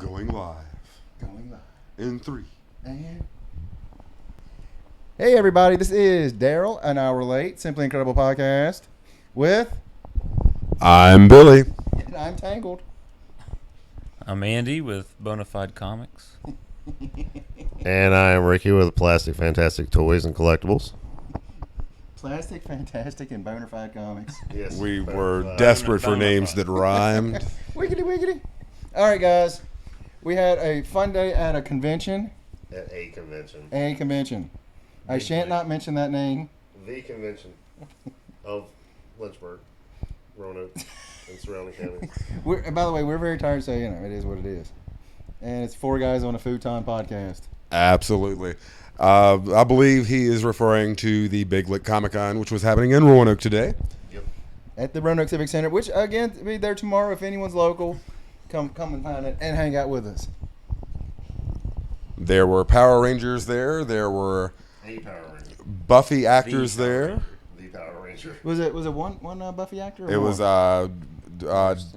Going live. Going live. In 3. And hey, everybody, this is Daryl, an hour late, Simply Incredible podcast with. I'm Billy. And I'm Tangled. I'm Andy with Bonafide Comics. And I am Ricky with Plastic Fantastic Toys and Collectibles. Plastic, Fantastic, and Bonafide Comics. Yes. We were desperate for names that rhymed. Wiggity, wiggity. All right, guys. We had a fun day at a convention. At a convention. A convention. I shan't not mention that name. The convention of Lynchburg, Roanoke, and surrounding counties. By the way, we're very tired, so, it is what it is. And it's 4 guys on a Futon podcast. Absolutely. I believe he is referring to the Big Lick Comic-Con, which was happening in Roanoke today. Yep. At the Roanoke Civic Center, which, again, be there tomorrow if anyone's local. Come and find it and hang out with us. There were Power Rangers there. There were A Power Ranger. Buffy actors there. The Power Ranger. Was it one Buffy actor? Or It more? was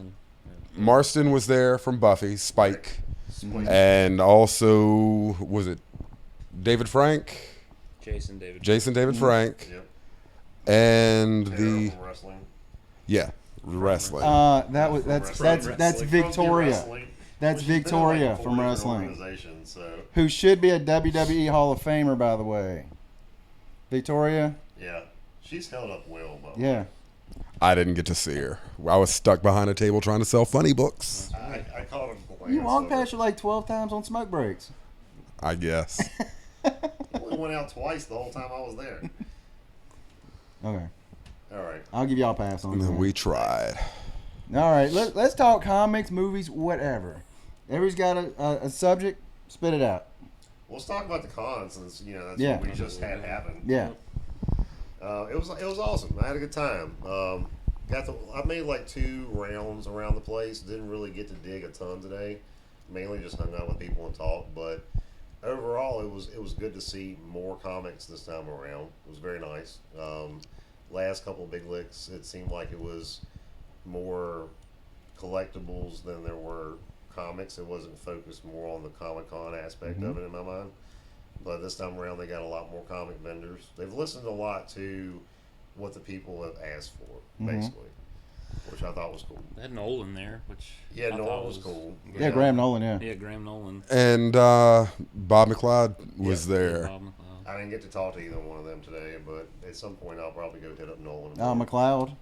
Marston was there from Buffy, Spike, Spike. and also was it David Frank, Jason David. David Frank, Yep. and Tara the from wrestling. wrestling. That's Victoria. That's Victoria from wrestling. Organization, so Who should be a WWE Hall of Famer, by the way. Victoria. yeah, she's held up well. But Yeah. I didn't get to see her. I was stuck behind a table trying to sell funny books. I caught him. You walked past her like 12 times on smoke breaks. I guess. I only went out twice the whole time I was there. Okay. All right. I'll give y'all a pass on that. We tried. All right. Let's talk comics, movies, whatever. Everybody's got a subject. Spit it out. Well, let's talk about the cons, since that's Yeah. what we just had happen. Yeah. It was awesome. I had a good time. I made like 2 rounds around the place. Didn't really get to dig a ton today. Mainly just hung out with people and talked. But overall, it was good to see more comics this time around. It was very nice. Last couple of big licks, it seemed like it was more collectibles than there were comics. It wasn't focused more on the Comic-Con aspect of it in my mind. But this time around, they got a lot more comic vendors. They've listened a lot to what the people have asked for, basically, which I thought was cool. They had Nolan there, which Yeah, I Nolan thought was cool. Yeah, Graham Nolan, yeah. Yeah, Graham Nolan. And Bob McLeod was there. Bob McLeod. I didn't get to talk to either one of them today, but at some point I'll probably go hit up Nolan. McLeod.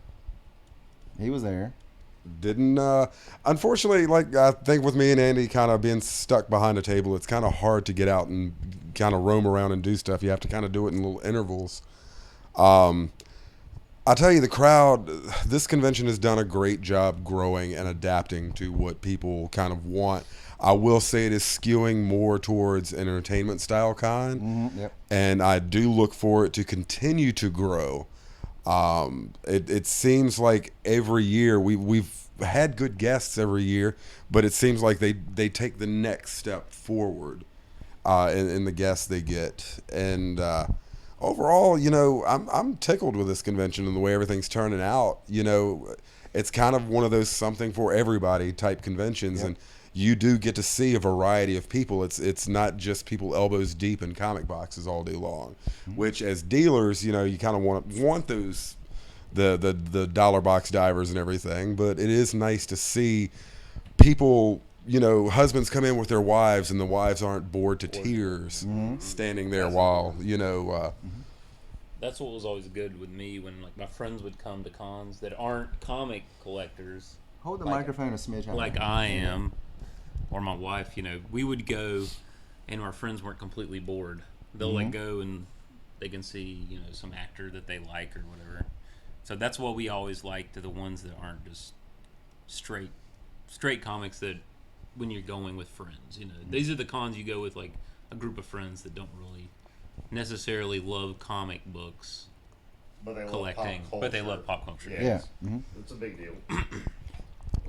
He was there. Didn't unfortunately, like I think with me and Andy kind of being stuck behind a table, it's kind of hard to get out and kind of roam around and do stuff. You have to kind of do it in little intervals. I tell you, the crowd, this convention has done a great job growing and adapting to what people kind of want. I will say it is skewing more towards an entertainment style con, Yep. and I do look for it to continue to grow. It seems like every year we've had good guests every year, but it seems like they take the next step forward in the guests they get. And overall, I'm tickled with this convention and the way everything's turning out. It's kind of one of those something for everybody type conventions, Yep. and you do get to see a variety of people. It's not just people elbows deep in comic boxes all day long, which as dealers, you kind of want those the dollar box divers and everything. But it is nice to see people, husbands come in with their wives and the wives aren't bored to tears standing there while That's what was always good with me when my friends would come to cons that aren't comic collectors, Hold the Like- microphone a smidge higher. like I am, or my wife. We would go, and our friends weren't completely bored. They'll go and they can see some actor that they like or whatever. So that's what we always like, to the ones that aren't just straight comics, that when you're going with friends, these are the cons you go with like a group of friends that don't really necessarily love comic books but they collecting, love pop but they culture. love pop culture. Yeah. Mm-hmm. It's a big deal.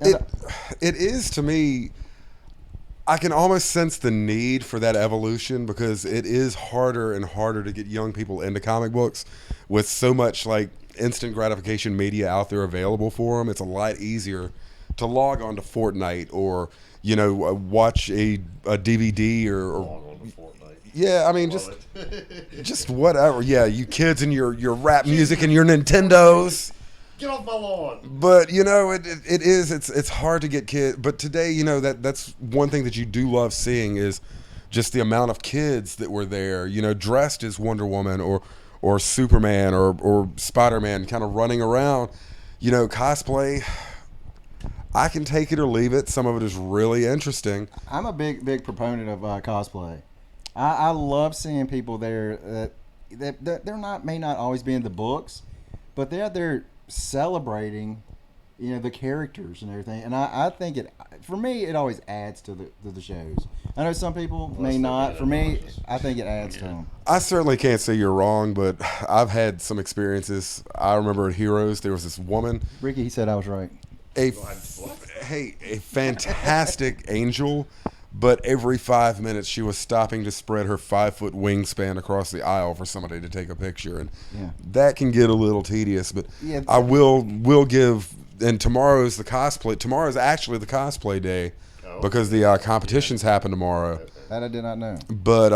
It is, to me. I can almost sense the need for that evolution, because it is harder and harder to get young people into comic books with so much like instant gratification media out there available for them. It's a lot easier to log on to Fortnite or watch a DVD or Log on to Fortnite. yeah, I mean Love it. just whatever. Yeah, you kids and your rap music and your Nintendos. Get off my lawn. But it's hard to get kids. But today, that's one thing that you do love seeing is just the amount of kids that were there, dressed as Wonder Woman or Superman or Spider-Man, kind of running around. Cosplay. I can take it or leave it. Some of it is really interesting. I'm a big proponent of cosplay. I love seeing people there that may not always be in the books, but they're there celebrating, the characters and everything. And I think for me, it always adds to the shows. I know some people may not. For me, I think it adds to them. I certainly can't say you're wrong, but I've had some experiences. I remember at Heroes, there was this woman, Ricky, he said I was right. a fantastic angel, but every 5 minutes she was stopping to spread her 5-foot wingspan across the aisle for somebody to take a picture, and that can get a little tedious. But Yeah. I will give. And tomorrow's actually the cosplay day because the competitions happen tomorrow. That I did not know. But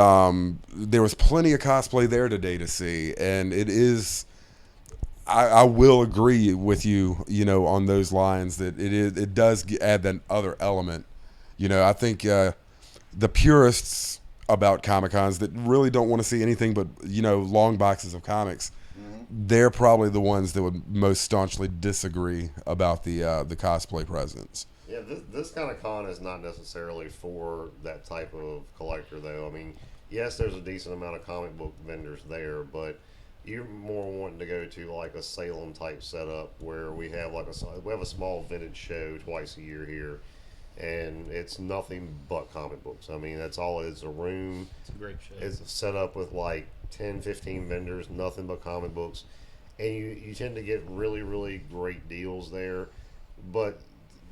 there was plenty of cosplay there today to see, and it is. I will agree with you, on those lines that it does add that other element. I think the purists about Comic-Cons that really don't want to see anything but, long boxes of comics, they're probably the ones that would most staunchly disagree about the cosplay presence. Yeah, this kind of con is not necessarily for that type of collector, though. I mean, yes, there's a decent amount of comic book vendors there, but you're more wanting to go to like a Salem type setup where we have a small vintage show twice a year here, and it's nothing but comic books. I mean, that's all it is. A room. It's a great show. It's set up with like 10, 15 vendors, nothing but comic books, and you tend to get really, really great deals there. But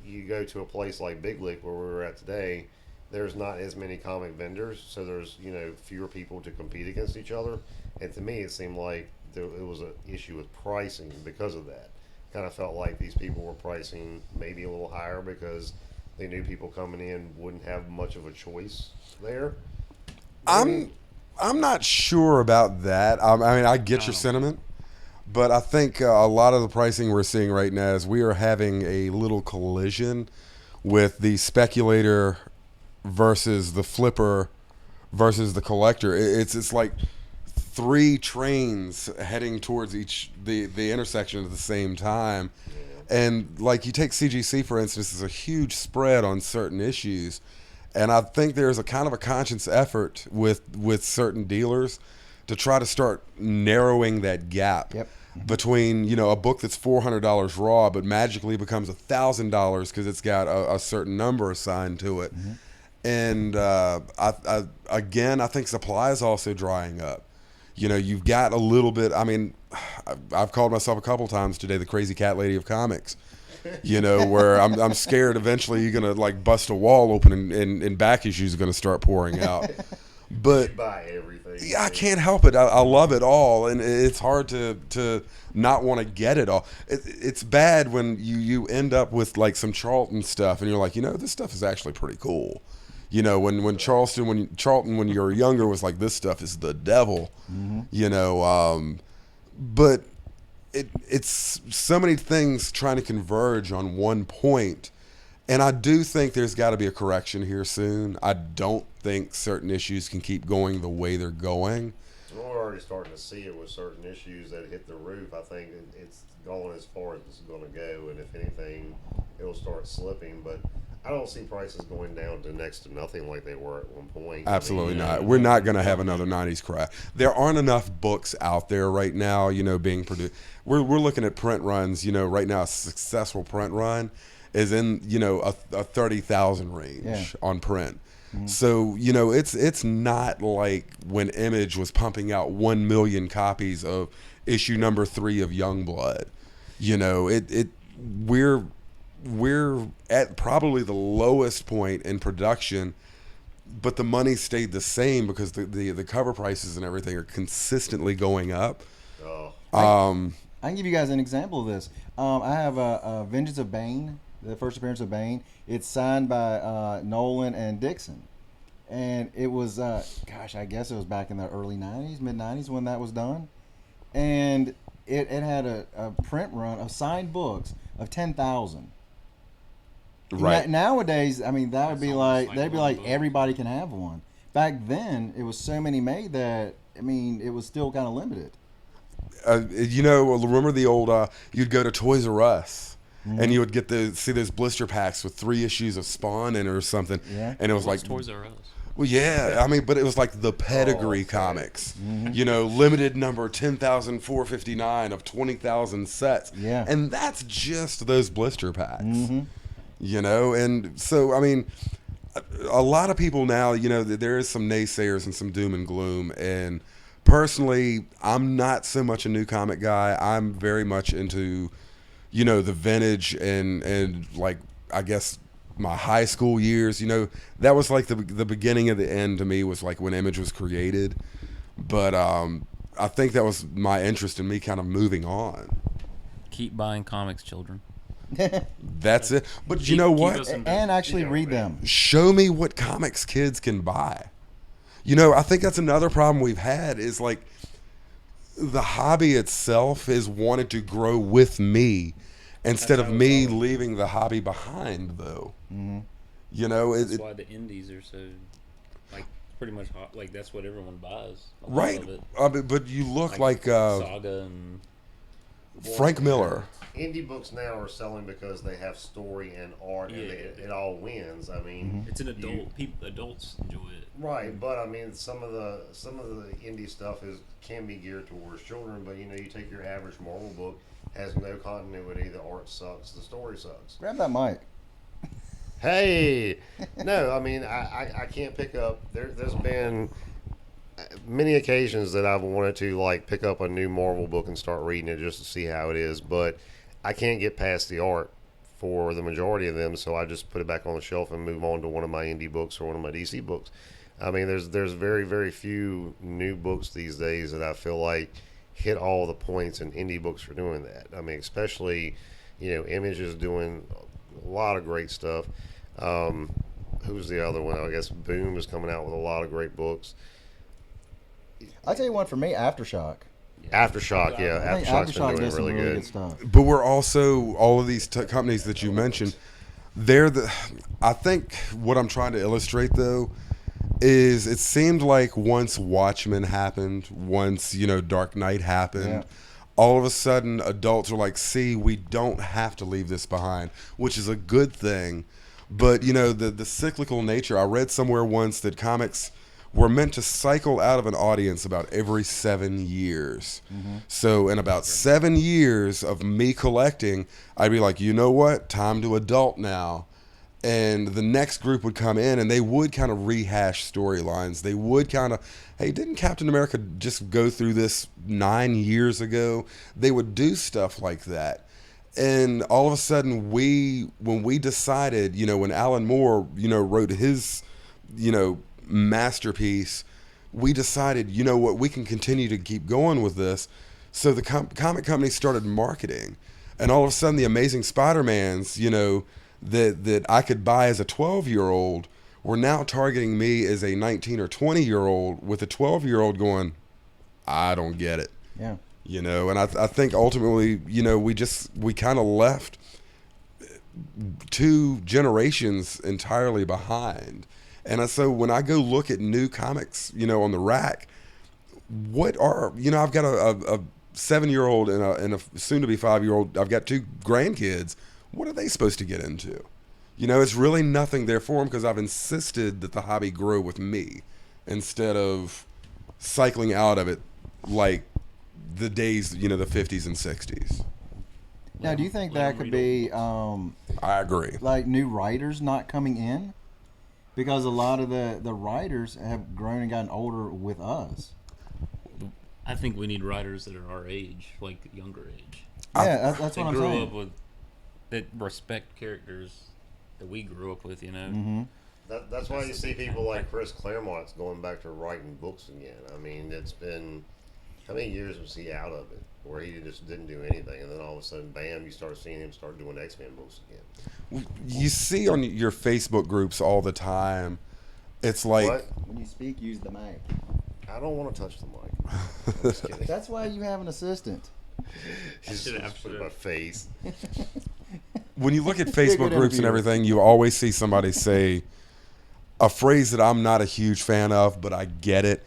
you go to a place like Big Lick where we were at today, there's not as many comic vendors, so there's fewer people to compete against each other. And to me, it seemed like it was an issue with pricing because of that. Kind of felt like these people were pricing maybe a little higher because they knew people coming in wouldn't have much of a choice there. I'm not sure about that. I mean, I get your sentiment, but I think a lot of the pricing we're seeing right now is we are having a little collision with the speculator versus the flipper versus the collector. It's like three trains heading towards the intersection at the same time. And like you take CGC for instance, there's a huge spread on certain issues, and I think there's a kind of a conscious effort with certain dealers to try to start narrowing that gap between a book that's $400 raw but magically becomes $1,000 because it's got a certain number assigned to it. And I think supply is also drying up. You've got a little bit. I mean, I've called myself a couple times today the crazy cat lady of comics. Where I'm scared eventually you're gonna like bust a wall open and back issues are gonna start pouring out. But buy everything. Yeah, I can't help it. I love it all, and it's hard to not want to get it all. It's bad when you end up with like some Charlton stuff, and you're like, this stuff is actually pretty cool. When Charlton, when you were younger, was like, this stuff is the devil. But it's so many things trying to converge on one point, and I do think there's got to be a correction here soon. I don't think certain issues can keep going the way they're going. We're already starting to see it with certain issues that hit the roof. I think it's going as far as it's going to go, and if anything, it'll start slipping. But I don't see prices going down to next to nothing like they were at one point. Absolutely not. We're not going to have another 90s crash. There aren't enough books out there right now, being produced. We're looking at print runs, right now a successful print run is in, a 30,000 range on print. So, it's not like when Image was pumping out 1 million copies of issue number 3 of Youngblood. We're at probably the lowest point in production, but the money stayed the same because the cover prices and everything are consistently going up. I can give you guys an example of this. I have a Vengeance of Bane, the first appearance of Bane. It's signed by Nolan and Dixon, and it was I guess it was back in the early '90s, mid '90s when that was done, and it had a print run of signed books of 10,000. Right. Nowadays, I mean, that would be almost like like they'd be one like book. everybody can have one. Back then, it was so many made that I mean, it was still kind of limited. Remember the old? You'd go to Toys R Us, Mm-hmm. and you would get to see those blister packs with 3 issues of Spawn in it or something. Yeah. And it was What's like Toys R Us? Well, yeah, I mean, but it was like the pedigree okay. comics, Mm-hmm. limited number 10,459 of 20,000 sets. Yeah. And that's just those blister packs, Mm-hmm. and so, I mean, a lot of people now, there is some naysayers and some doom and gloom. And personally, I'm not so much a new comic guy. I'm very much into, the vintage and like, I guess, my high school years. That was like the beginning of the end to me, was like when Image was created. But I think that was my interest in me kind of moving on. Keep buying comics, children. That's it. But you Keep- know keep what? us in And business. actually read them. Show me what comics kids can buy. I think that's another problem we've had, is like the hobby itself is wanted to grow with me instead of how it's me always- leaving the hobby behind, though. Mm-hmm. That's why the indies are so, like, pretty much hot. Like, that's what everyone buys. A lot right. of it. But you look like Saga and Frank Miller. Indie books now are selling because they have story and art, and Yeah. it all wins. I mean, it's an adult. Adults enjoy it. right? But I mean, some of the indie stuff can be geared towards children. But you take your average Marvel book, has no continuity. The art sucks. The story sucks. Grab that mic. Hey, no, I mean, I can't pick up. There's been many occasions that I've wanted to like pick up a new Marvel book and start reading it just to see how it is, but I can't get past the art for the majority of them, so I just put it back on the shelf and move on to one of my indie books or one of my DC books. I mean, there's very, very few new books these days that I feel like hit all the points, and indie books are doing that. I mean, especially, Image is doing a lot of great stuff. Who's the other one? I guess Boom is coming out with a lot of great books. I'll tell you one for me, Aftershock. Aftershock, yeah, I think Aftershock's Aftershock been doing does some really really good. good stuff. But we're also, all of these companies that you mentioned, I think what I'm trying to illustrate, though, is it seemed like once Watchmen happened, once, Dark Knight happened, Yeah. all of a sudden adults are like, see, we don't have to leave this behind, which is a good thing. But, the cyclical nature, I read somewhere once that comics were meant to cycle out of an audience about every 7 years. So in about 7 years of me collecting, I'd be like, you know what? Time to adult now. And the next group would come in and they would kind of rehash storylines. They would kind of, hey, didn't Captain America just go through this 9 years ago? They would do stuff like that. And all of a sudden, when we decided, when Alan Moore, wrote his, masterpiece, we decided, what, we can continue to keep going with this. So the comic company started marketing, and all of a sudden, the Amazing Spider-Mans, that I could buy as a 12-year-old, were now targeting me as a 19 or 20-year-old, with a 12-year-old going, I don't get it. Yeah. And I think ultimately, we kind of left 2 generations entirely behind. And so when I go look at new comics, on the rack, I've got a 7-year-old and a soon-to-be 5-year-old. I've got 2 grandkids. What are they supposed to get into? It's really nothing there for them, because I've insisted that the hobby grow with me instead of cycling out of it like the days, the 50s and 60s. Now, do you think Let that 'em could read be I agree. like new writers not coming in? Because a lot of the writers have grown and gotten older with us. I think we need writers that are our age, like younger age. Yeah, that's They what I'm grew saying. up with, that respect characters that we grew up with. Mm-hmm. That's why you see people like Chris Claremont's going back to writing books again. I mean, it's been How many years was he out of it, where he just didn't do anything, and then all of a sudden, bam, you start seeing him start doing X-Men books again? You see on your Facebook groups all the time. It's like What? When you speak, use the mic. I don't want to touch the mic. I'm just kidding. That's why you have an assistant. He's should've- just put my face. when you look at a Facebook good groups and interviewer. everything, you always see somebody say a phrase that I'm not a huge fan of, but I get it.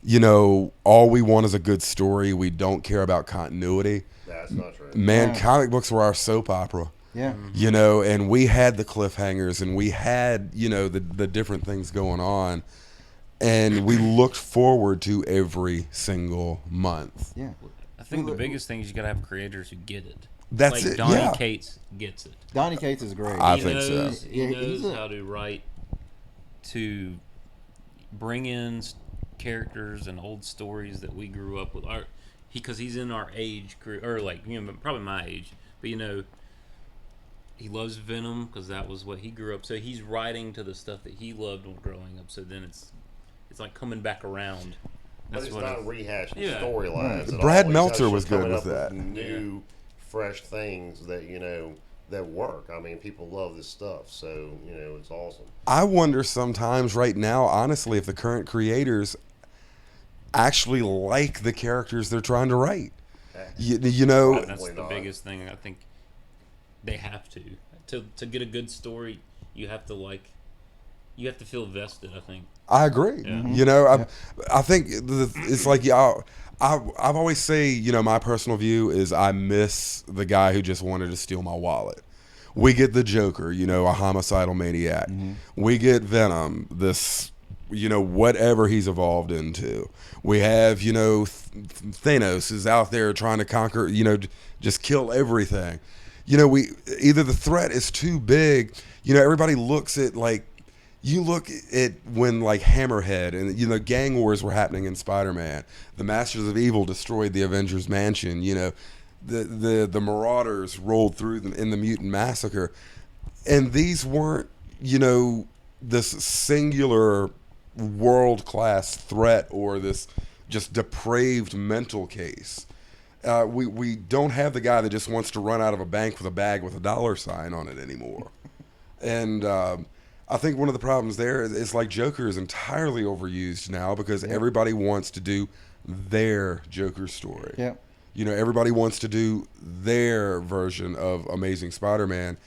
You know, all we want is a good story. We don't care about continuity. That's not true. Man, Yeah. comic books were our soap opera. Yeah. You know, and we had the cliffhangers and we had, you know, the different things going on. And we looked forward to every single month. Yeah. I think the biggest thing is you got to have creators who get it. That's like it, Donnie yeah. Cates gets it. Donnie Cates is great. I He think so. knows, He Yeah, he's knows a- how to write, to bring in characters and old stories that we grew up with. Because he's in our age group, or like, you know, probably my age. But you know, he loves Venom because that was what he grew up. So he's writing to the stuff that he loved when growing up. So then it's like coming back around. But it's not rehashing Yeah. storylines. at Brad all. He's Meltzer actually was good coming with up that. New, fresh things that that work. I mean, people love this stuff, so it's awesome. I wonder sometimes right now, honestly, if the current creators actually like the characters they're trying to write. You know, That's Probably the not. biggest thing. I think they have to get a good story. You have to feel vested. I think. I agree. Yeah. You know, I think it's like I've always say, you know, my personal view is I miss the guy who just wanted to steal my wallet. We get the Joker, you know, a homicidal maniac. We get Venom, this, you know, whatever he's evolved into. We have, you know, Thanos is out there trying to conquer, you know, just kill everything. You know, either the threat is too big. You know, everybody looks at like. You look at when like Hammerhead and you know gang wars were happening in Spider-Man. The Masters of Evil destroyed the Avengers Mansion. You know, the Marauders rolled through them in the Mutant Massacre, and these weren't, you know, this singular world-class threat or this just depraved mental case. We don't have the guy that just wants to run out of a bank with a bag with a dollar sign on it anymore, and. I think one of the problems there is like Joker is entirely overused now because everybody wants to do their Joker story. Yeah. You know, everybody wants to do their version of Amazing Spider-Man,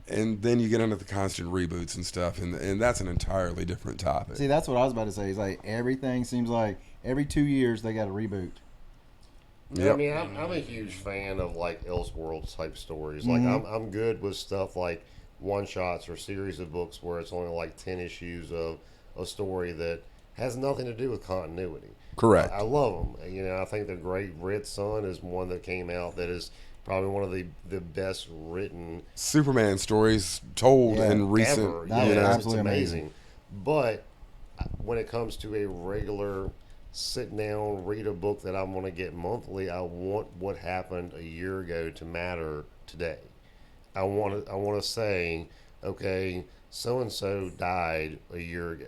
and then you get into the constant reboots and stuff, and that's an entirely different topic. See, that's what I was about to say. It's like everything seems like every 2 years they got a reboot. Yeah, I mean, I'm a huge fan of like Elseworlds type stories. Like I'm good with stuff like one shots or series of books where it's only like 10 issues of a story that has nothing to do with continuity. Correct. I love them. You know, I think the Great Red Sun is one that came out that is probably one of the best written Superman stories told Yeah, in recent. ever. That you was know, It's absolutely amazing. But when it comes to a regular sit down, read a book that I'm going to get monthly, I want what happened a year ago to matter today. I want to say, okay, so and so died a year ago.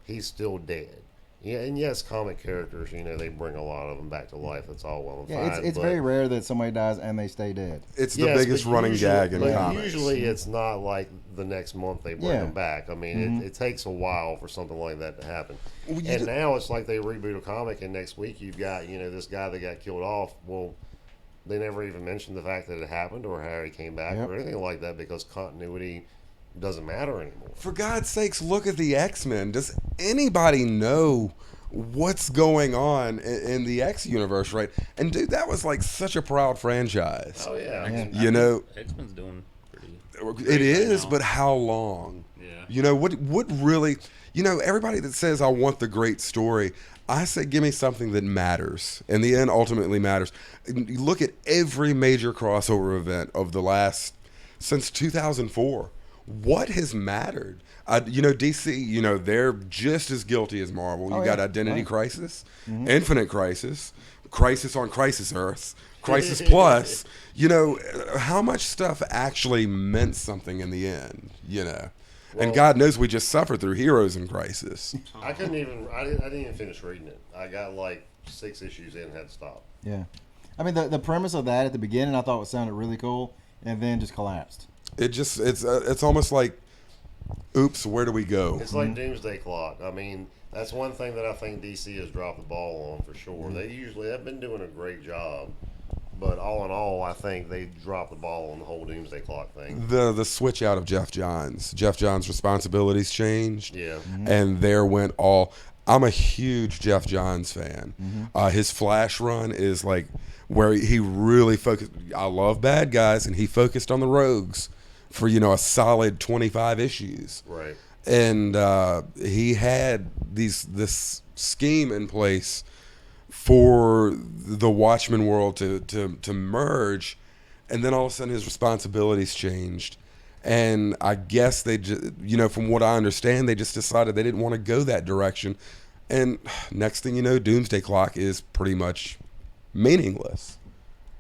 He's still dead. Yeah, and yes, comic characters, you know, they bring a lot of them back to life. That's all well and Yeah, fine. it's but very rare that somebody dies and they stay dead. it's the yes, biggest but running usually- gag in but comics. Usually, it's not like the next month they bring Yeah. them back. I mean, it takes a while for something like that to happen. Well, you And d- now it's like they reboot a comic, and next week you've got this guy that got killed off. Well, they never even mentioned the fact that it happened or how he came back Yep. or anything like that because continuity doesn't matter anymore. For God's sakes, look at the X-Men. Does anybody know what's going on in the X universe, right? And dude, that was like such a proud franchise. Oh yeah, Yeah. You know, X-Men's doing pretty. it is, now. but how long? Yeah. You know, what really, you know, everybody that says I want the great story, I say give me something that matters. In the end, ultimately matters. You look at every major crossover event of the last, since 2004. What has mattered? You know, DC, you know, they're just as guilty as Marvel. You Oh, got yeah. Identity Right. Crisis, Infinite Crisis, Crisis on Crisis Earths, Crisis Plus. You know, how much stuff actually meant something in the end, you know? And Well- God knows we just suffered through Heroes in Crisis. I couldn't even. I didn't even finish reading it. I got like 6 issues in and had to stop. Yeah. I mean, the premise of that at the beginning I thought sounded really cool, and then just collapsed. It's almost like, oops, where do we go? It's like Doomsday Clock. I mean, that's one thing that I think DC has dropped the ball on for sure. They've been doing a great job, but all in all, I think they dropped the ball on the whole Doomsday Clock thing. The switch out of Jeff Johns. Jeff Johns' responsibilities changed, Yeah, and there went all. I'm a huge Jeff Johns fan. His Flash run is like where he really focused. I love bad guys, and he focused on the rogues for a solid 25 issues. right. And he had this scheme in place for the Watchmen world to merge, and then all of a sudden his responsibilities changed, and I guess they from what I understand, they just decided they didn't want to go that direction, and next thing you know, Doomsday Clock is pretty much meaningless.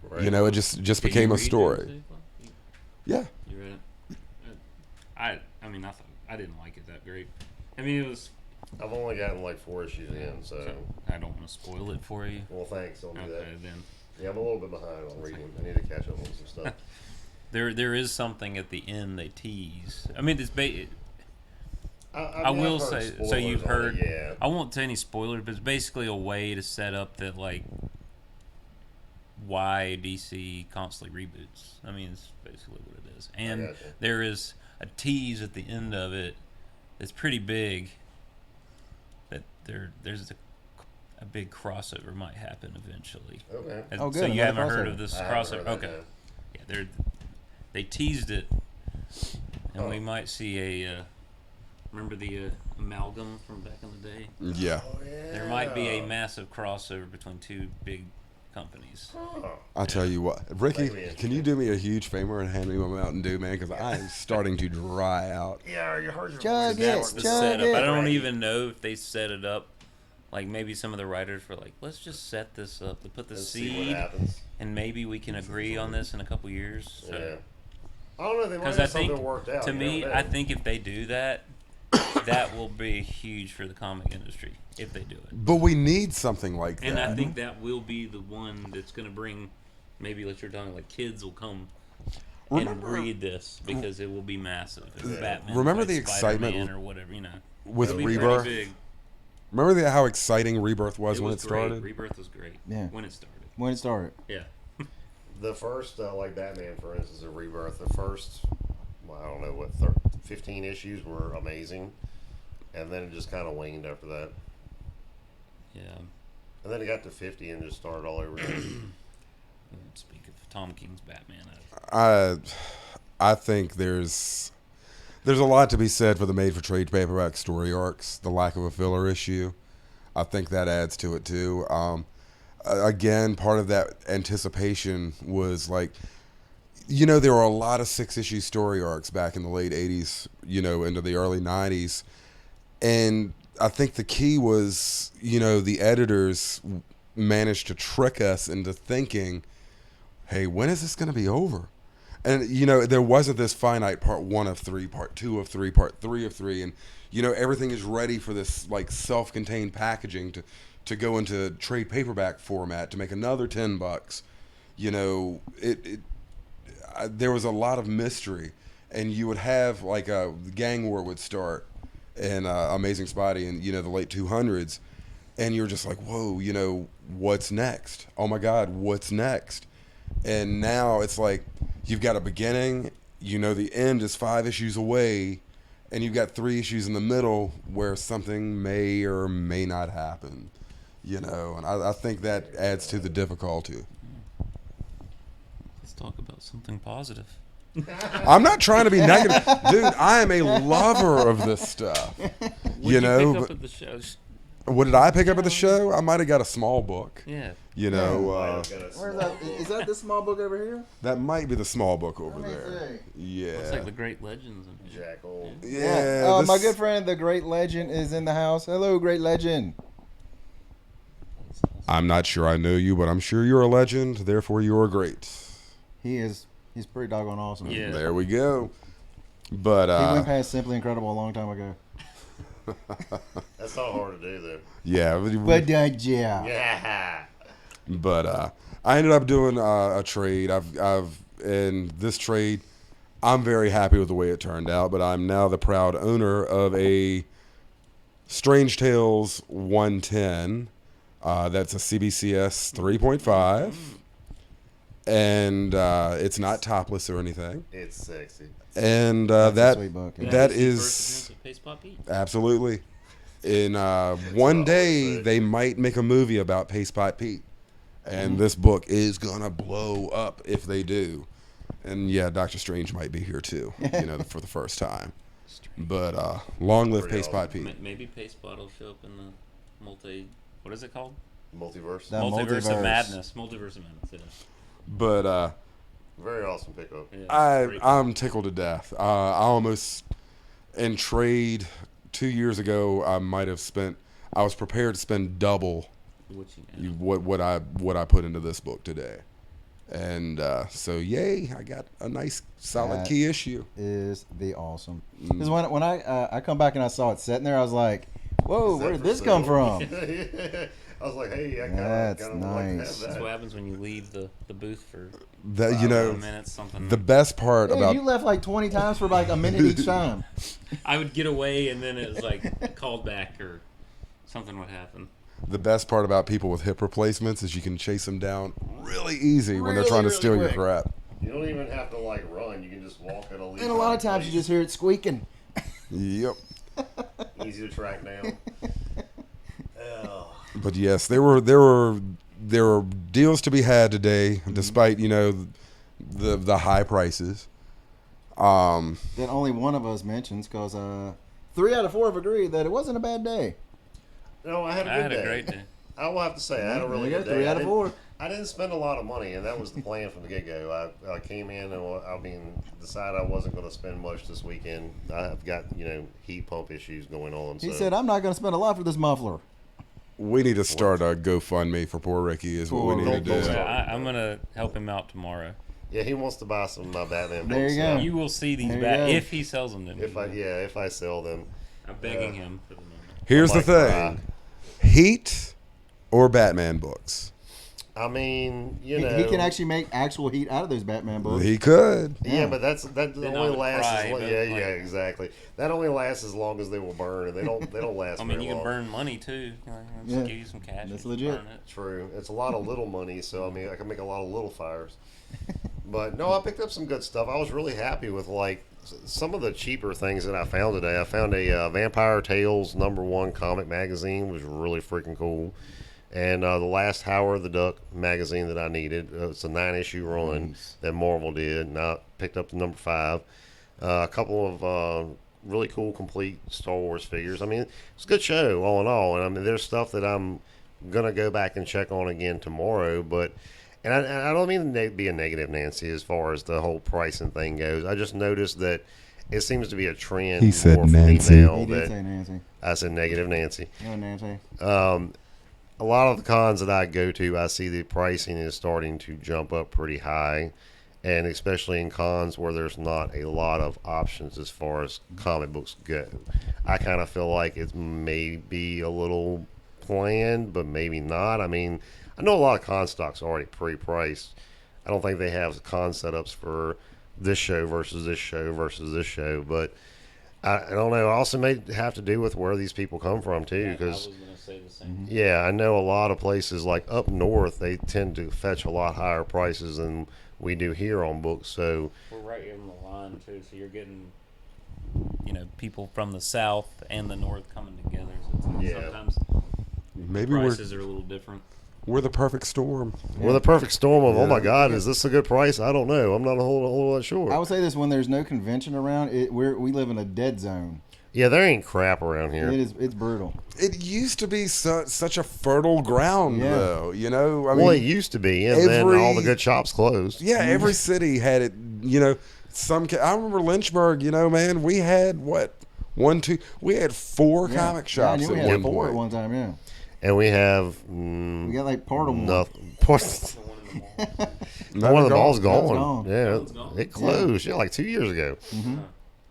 Right. It just Did became you a read story. Doomsday Clock? Yeah. You read it? I mean, I didn't like it that great. I mean, it was. I've only gotten like 4 issues in, so. I don't want to spoil it for you. Well, thanks. Don't do that. Okay, then. Yeah, I'm a little bit behind on reading. I need to catch up on some stuff. There is something at the end they tease. I mean, it's I I mean, will I've heard say, so spoilers you've on it, heard. yeah. I won't say any spoilers, but it's basically a way to set up that like why DC constantly reboots. I mean, it's basically what it is. And gotcha. there is a tease at the end of it that's pretty big. That there's a big crossover might happen eventually. Okay. And Oh, good. So you Another haven't heard crossover. of this I haven't crossover? heard that, Okay. no. Yeah, they teased it, and Oh. we might see a. Remember the amalgam from back in the day? Yeah. Oh, yeah. There might be a massive crossover between two big companies. Oh. I'll tell you what, Ricky, That'd be can you do me a huge favor and hand me my Mountain Dew, man? Because I am starting to dry out. Yeah, you heard your Chug voice. it, That's the chug setup. it. I don't Right. even know if they set it up. Like maybe some of the writers were like, "Let's just set this up to put the Let's see what seed, happens. and maybe we can agree on this in a couple years." So, Yeah. I don't know. They might because have I think, something worked out. to you me, never I know. think if they do that, that will be huge for the comic industry if they do it. But we need something like that. And I think that will be the one that's going to bring, maybe like you're talking, like kids will come and read this because it will be massive. If Batman Remember fights the excitement Spider-Man or whatever, with It'll be pretty Rebirth? big. Remember how exciting Rebirth was when it was great. started? Rebirth was great. Yeah. When it started. When it started. Yeah. The first, like Batman, for instance, of Rebirth, the first, well, I don't know what, 15 issues were amazing, and then it just kind of waned after that. Yeah. And then it got to 50 and just started all over again. Speak of Tom King's Batman. I think there's a lot to be said for the made-for-trade paperback story arcs. The lack of a filler issue, I think that adds to it too. Again, part of that anticipation was like, there were a lot of 6-issue story arcs back in the late 80s, into the early 90s. And I think the key was, the editors managed to trick us into thinking, hey, when is this going to be over? And, there wasn't this finite part 1 of 3, part 2 of 3, part 3 of 3. And, everything is ready for this, like, self-contained packaging to go into trade paperback format to make another $10. There was a lot of mystery. And you would have, like, the gang war would start in Amazing Spidey in, the late 200s. And you're just like, whoa, what's next? Oh, my God, what's next? And now it's like you've got a beginning, the end is 5 issues away, and you've got 3 issues in the middle where something may or may not happen, and I think that adds to the difficulty. Let's talk about something positive. I'm not trying to be negative. Dude, I am a lover of this stuff. What did you pick up at the show? What did I pick up at the show? I might have got a small book. Yeah. Where's that? Is that the small book over here? That might be the small book over Let me there. see. Yeah. It's like the Great Legends. In here. Jackal. Yeah. My this- good friend, the Great Legend, is in the house. Hello, Great Legend. I'm not sure I know you, but I'm sure you're a legend. Therefore, you're great. He is. He's pretty doggone awesome. Yeah. There we go. But He went past Simply Incredible a long time ago. That's not hard to do, though. yeah, But yeah. Yeah. But I ended up doing a trade. In this trade, I'm very happy with the way it turned out. But I'm now the proud owner of a Strange Tales 110. That's a CBCS 3.5, and it's not topless or anything. It's sexy. And That's a that sweet book. Yeah. that First is appearance of Pace Pop Pete. absolutely. In one always day, sick. they might make a movie about Pace Pot Pete, and this book is gonna blow up if they do. And yeah, Doctor Strange might be here too, for the first time. But long live Pretty Pace Pot awesome. Pete. Maybe Pace Pot will show up in the what is it called? Multiverse. That- Multiverse of multiverse. Madness. Multiverse of Madness. Yeah. But Very awesome pickup. Yeah, I pretty cool. I'm tickled to death. I almost in trade 2 years ago. I was prepared to spend double What you know. what I put into this book today. And so yay, I got a nice solid That key issue. Is the awesome. Because when I come back and I saw it sitting there, I was like, whoa, Is where that did for this sale? come from? I was like, hey, I kind That's of like to have nice. That's that. what happens when you leave the booth for That 5 minutes. Something. the best part Dude, about you left like 20 times for like a minute each time. I would get away, and then it was like called back or something would happen. the best part about people with hip replacements is you can chase them down really easy when they're Really, trying to really steal your quick. crap. You don't even have to like run. You can just walk at a lead. And a lot of times you just hear it squeaking. Yep. easy to track down. But yes, there were deals to be had today, despite the high prices. That only one of us mentions because 3 out of 4 have agreed that it wasn't a bad day. No, I had a good I had day. a great day. I will have to say, I had a really There you good go, day. 3 out of 4. I didn't spend a lot of money, and that was the plan from the get-go. I came in and decided I wasn't going to spend much this weekend. I've got heat pump issues going on. He so. said, I'm not going to spend a lot for this muffler. We need to start a GoFundMe for poor Ricky. Is what we need to Don't do. start. I'm gonna help him out tomorrow. Yeah, he wants to buy some of my Batman There books. you go. You will see these There you back go. if he sells them to me. If I sell them. I'm begging him for the moment. Here's I the might thing: cry. Heat or Batman books. I mean, He can actually make actual heat out of those Batman books. He could. Yeah, but that Then I only would lasts. cry, As long, but, yeah, like- yeah, exactly. That only lasts as long as they will burn, and they don't last. I mean, very you can long. burn money too. Just Yeah. give you some cash. That's and legit. burn it. True. It's a lot of little money, so I mean, I can make a lot of little fires. But no, I picked up some good stuff. I was really happy with like some of the cheaper things that I found today. I found a Vampire Tales #1 comic magazine, was really freaking cool. And the last Howard the Duck magazine that I needed. It's a 9-issue run Nice. that Marvel did, and I picked up the #5. A couple of really cool complete Star Wars figures. I mean, it's a good show all in all. And I mean, there's stuff that I'm gonna go back and check on again tomorrow. But I don't mean to be a negative Nancy as far as the whole pricing thing goes. I just noticed that it seems to be a trend. He said more for Nancy. me now He did that say Nancy. I said negative Nancy. No, Nancy. A lot of the cons that I go to, I see the pricing is starting to jump up pretty high, and especially in cons where there's not a lot of options as far as comic books go. I kind of feel like it may be a little planned, but maybe not. I mean, I know a lot of con stocks are already pre-priced. I don't think they have con setups for this show versus this show versus this show, but I don't know. It also may have to do with where these people come from too, I because was gonna say the same. yeah, I know a lot of places like up north, they tend to fetch a lot higher prices than we do here on books. So We're right in the line too, so you're getting, people from the south and the north coming together. So it's, Yeah. sometimes Maybe prices are a little different. we're the perfect storm. we're the perfect storm of, oh my Yeah. God, is this a good price? I don't know. I'm not a whole lot sure. I would say this: when there's no convention around, we live in a dead zone. Yeah, there ain't crap around here. It's brutal. It used to be such a fertile ground, Yeah. though. I mean, Well, it used to be, and then every- all the good shops closed. yeah, every city had it. I remember Lynchburg. Man, we had what 1, 2. We had 4 Yeah. comic shops Yeah, I knew we at had one 4 at point. one time. Yeah, And we have we got like part of one. nothing. The one in the mall. Now One of they're the mall's That's gone. gone. Yeah, One's gone? it closed. Yeah, like 2 years ago.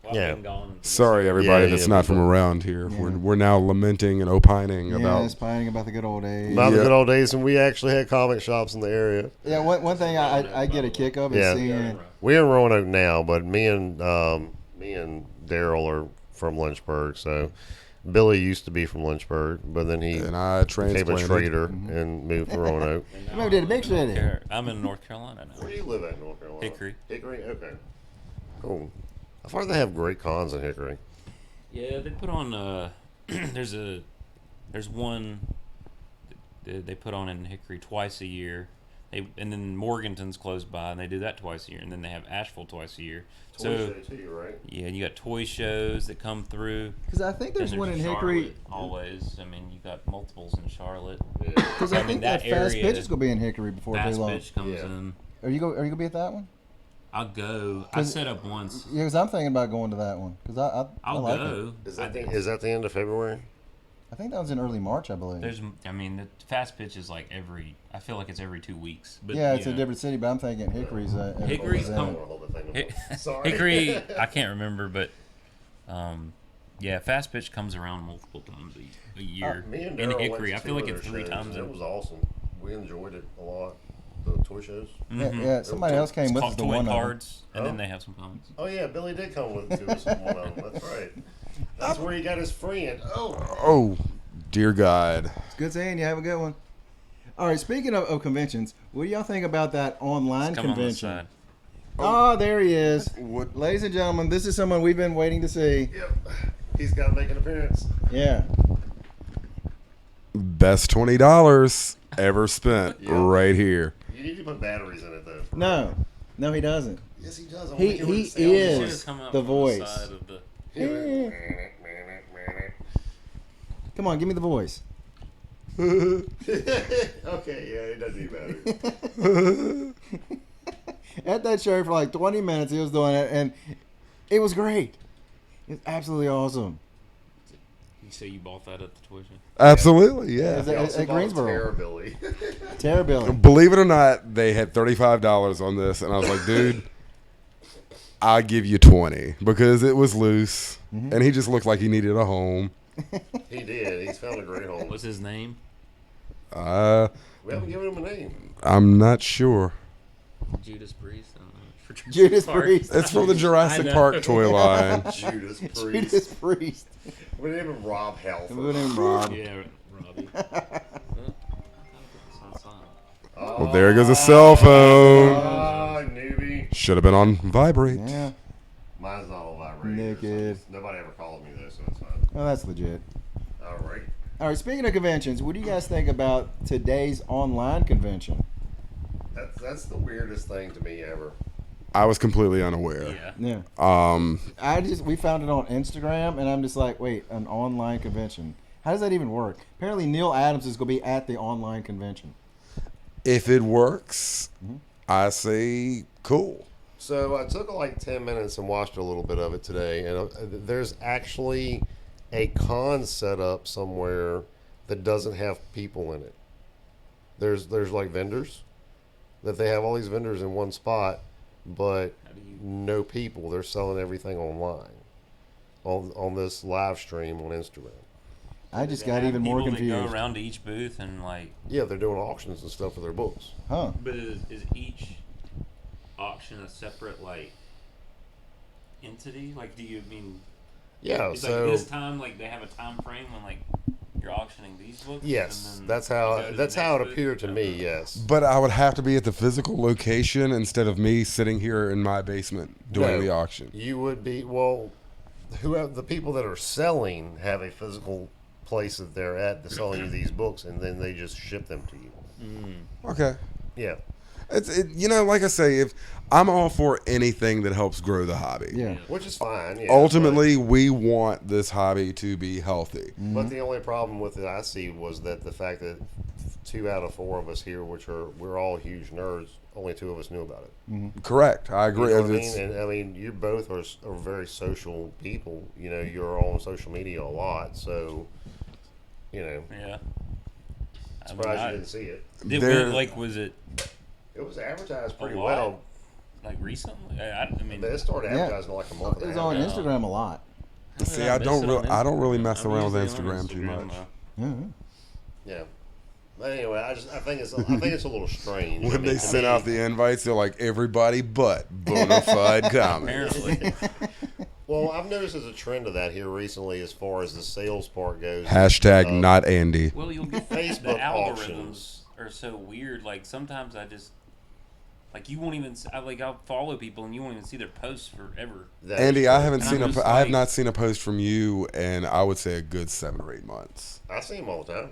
Wow, All Yeah. been gone. Sorry, everybody Yeah, that's yeah, not from but- around here. Yeah. We're now lamenting and opining Yeah, about. it's pining about the good old days. About the Yeah. good old days when we actually had comic shops in the area. Yeah, one thing I get a kick of is Yeah. seeing. We're in Roanoke now, but me and Daryl are from Lynchburg. So Billy used to be from Lynchburg, but then he And I became a transplanted. trader and moved to Roanoke. And Maybe did a I big live in North city. Car- I'm in North Carolina now. Where do you live at in North Carolina? Hickory. Hickory? Okay. Cool. I've heard they have great cons in Hickory. Yeah, they put on. There's one they put on in Hickory twice a year. And then Morganton's close by, and they do that twice a year. And then they have Asheville twice a year. Toy show too, right? Yeah, you got toy shows that come through. Because I think there's Then one in Charlotte, Hickory. always. I mean, you got multiples in Charlotte. Because I think that Fast area, Pitch is gonna be in Hickory before too Fast long. Pitch comes Yeah. in. Are you gonna be at that one? I'll go. I 'Cause- set up once. Yeah, because I'm thinking about going to that one. Because I I'll like go. Is that the end of February? I think that was in early March, I believe. I mean, the Fast Pitch is like I feel like it's every 2 weeks. But Yeah, it's a know, different city, but I'm thinking Hickory's. Hickory's in. come- Hold the thing up. Sorry. Hickory, I can't remember, but yeah, Fast Pitch comes around multiple times a year. Me and in Daryl Hickory, I went to feel like two it's of 3 their times. shows, and A, it was awesome. We enjoyed it a lot. The toy shows. Yeah, somebody else came it's with us called to Toy one of them. Cards, and Oh. then they have some comics. Oh yeah, Billy did come with to us in one of them. That's right. That's where he got his friend. Oh. Oh, dear God. It's good seeing you. Have a good one. All right, speaking of conventions, what do y'all think about that online Come on this convention? side. Oh, there he is. What? Ladies and gentlemen, this is someone we've been waiting to see. Yep. He's got to make an appearance. Yeah. Best $20 ever spent Yeah. right here. You need to put batteries in it though. No, he doesn't. Yes, he does. I He- wanna hear what he the sound is. Should have come up the from voice. side of the, Come on, give me the voice. Okay, yeah, he does need batteries. At that show for like 20 minutes, he was doing it, and it was great. It's absolutely awesome. you say you bought that at the toy show? Absolutely, yeah. Is He it- also at bought Greensboro. Terribilly. Terrible. Believe it or not, they had $35 on this, and I was like, dude, I'll give you 20 because it was loose, and he just looked like he needed a home. He did. He's found a great home. What's his name? We haven't given him a name. I'm not sure. Judas Priest. I don't know. For Jurassic Judas Park. Priest. It's from the Jurassic know. Park toy line. Judas Priest. Judas Priest. We named him Rob Halford. Put him Rob. Yeah, Robbie. Well, there goes a cell phone. Ah, newbie. Should have been on vibrate. Yeah. Mine's not on vibrator. Naked. So nobody ever called me though, so it's fine. Well, that's legit. All right. All right, speaking of conventions, what do you guys think about today's online convention? That's the weirdest thing to me ever. I was completely unaware. Yeah. Yeah. We found it on Instagram, and I'm just like, wait, an online convention? How does that even work? Apparently, Neil Adams is going to be at the online convention. If it works, I say cool. So I took like 10 minutes and watched a little bit of it today, and there's actually a con set up somewhere that doesn't have people in it. There's like vendors that they have all these vendors in one spot, but no people. They're selling everything online on this live stream on Instagram. I just got even more People that confused. go around to each booth and like. Yeah, they're doing auctions and stuff for their books. Huh. But is each auction a separate like entity? Like, do you mean? Yeah, It's so like this time, like they have a time frame when like you're auctioning these books. yes, and then that's you how go to the that's next how it booth? appeared to me. Yes. But I would have to be at the physical location instead of me sitting here in my basement doing No. the auction. You would be the people that are selling have a physical place that they're at to selling you these books, and then they just ship them to you. Okay. Yeah, Like I say, if I'm all for anything that helps grow the hobby. Yeah. which is fine. Yeah, Ultimately, we want this hobby to be healthy. but the only problem with it I see was that the fact that 2 out of 4 of us here, we're all huge nerds, only 2 of us knew about it. Correct. I You agree. know what I It's- mean? And I mean, you both are very social people. You know, you're on social media a lot, so Yeah. surprised you didn't see it. Did There- we, like, was it? It was advertised pretty lot? well. Like recently? I mean, They started Yeah. advertising like a month It and was a on half. ago. Instagram a lot. how did See, I miss don't it really, on I don't really Instagram? mess I'm around with usually on Instagram too much. though. Yeah. Yeah. But anyway, I think it's a little strange. When I mean, they to sent me- out the invites, they're like everybody but bona fide comics. Apparently. Well, I've noticed there's a trend of that here recently as far as the sales part goes. Hashtag not Andy. Well, you'll get the Facebook algorithms auctions. are so weird. Like sometimes I just like you won't even. I'll follow people and you won't even see their posts forever. That Andy, is I true. haven't And seen I'm a, just I have like- not seen a post from you, and I would say a good 7 or 8 months. I see them all the time.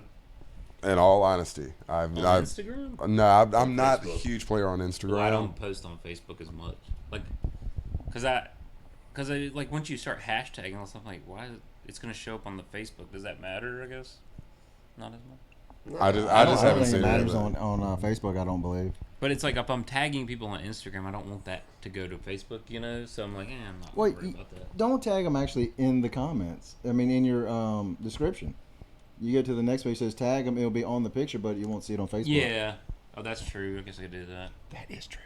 In all honesty, On I've Instagram? no, I'm not a Facebook. huge player on Instagram. Well, I don't post on Facebook as much. Like, cause I like once you start hashtagging and stuff, like why is it's gonna show up on the Facebook? Does that matter? I guess not as much. I I just don't haven't think seen it matters anything. on Facebook. I don't believe. But it's like if I'm tagging people on Instagram, I don't want that to go to Facebook, you know. So I'm like, I'm not Wait, worried about that. don't tag them actually in the comments. I mean, in your description. You go to the next page, it says tag them. It'll be on the picture, but you won't see it on Facebook. Yeah. Oh, that's true. I guess I could do that. That is true.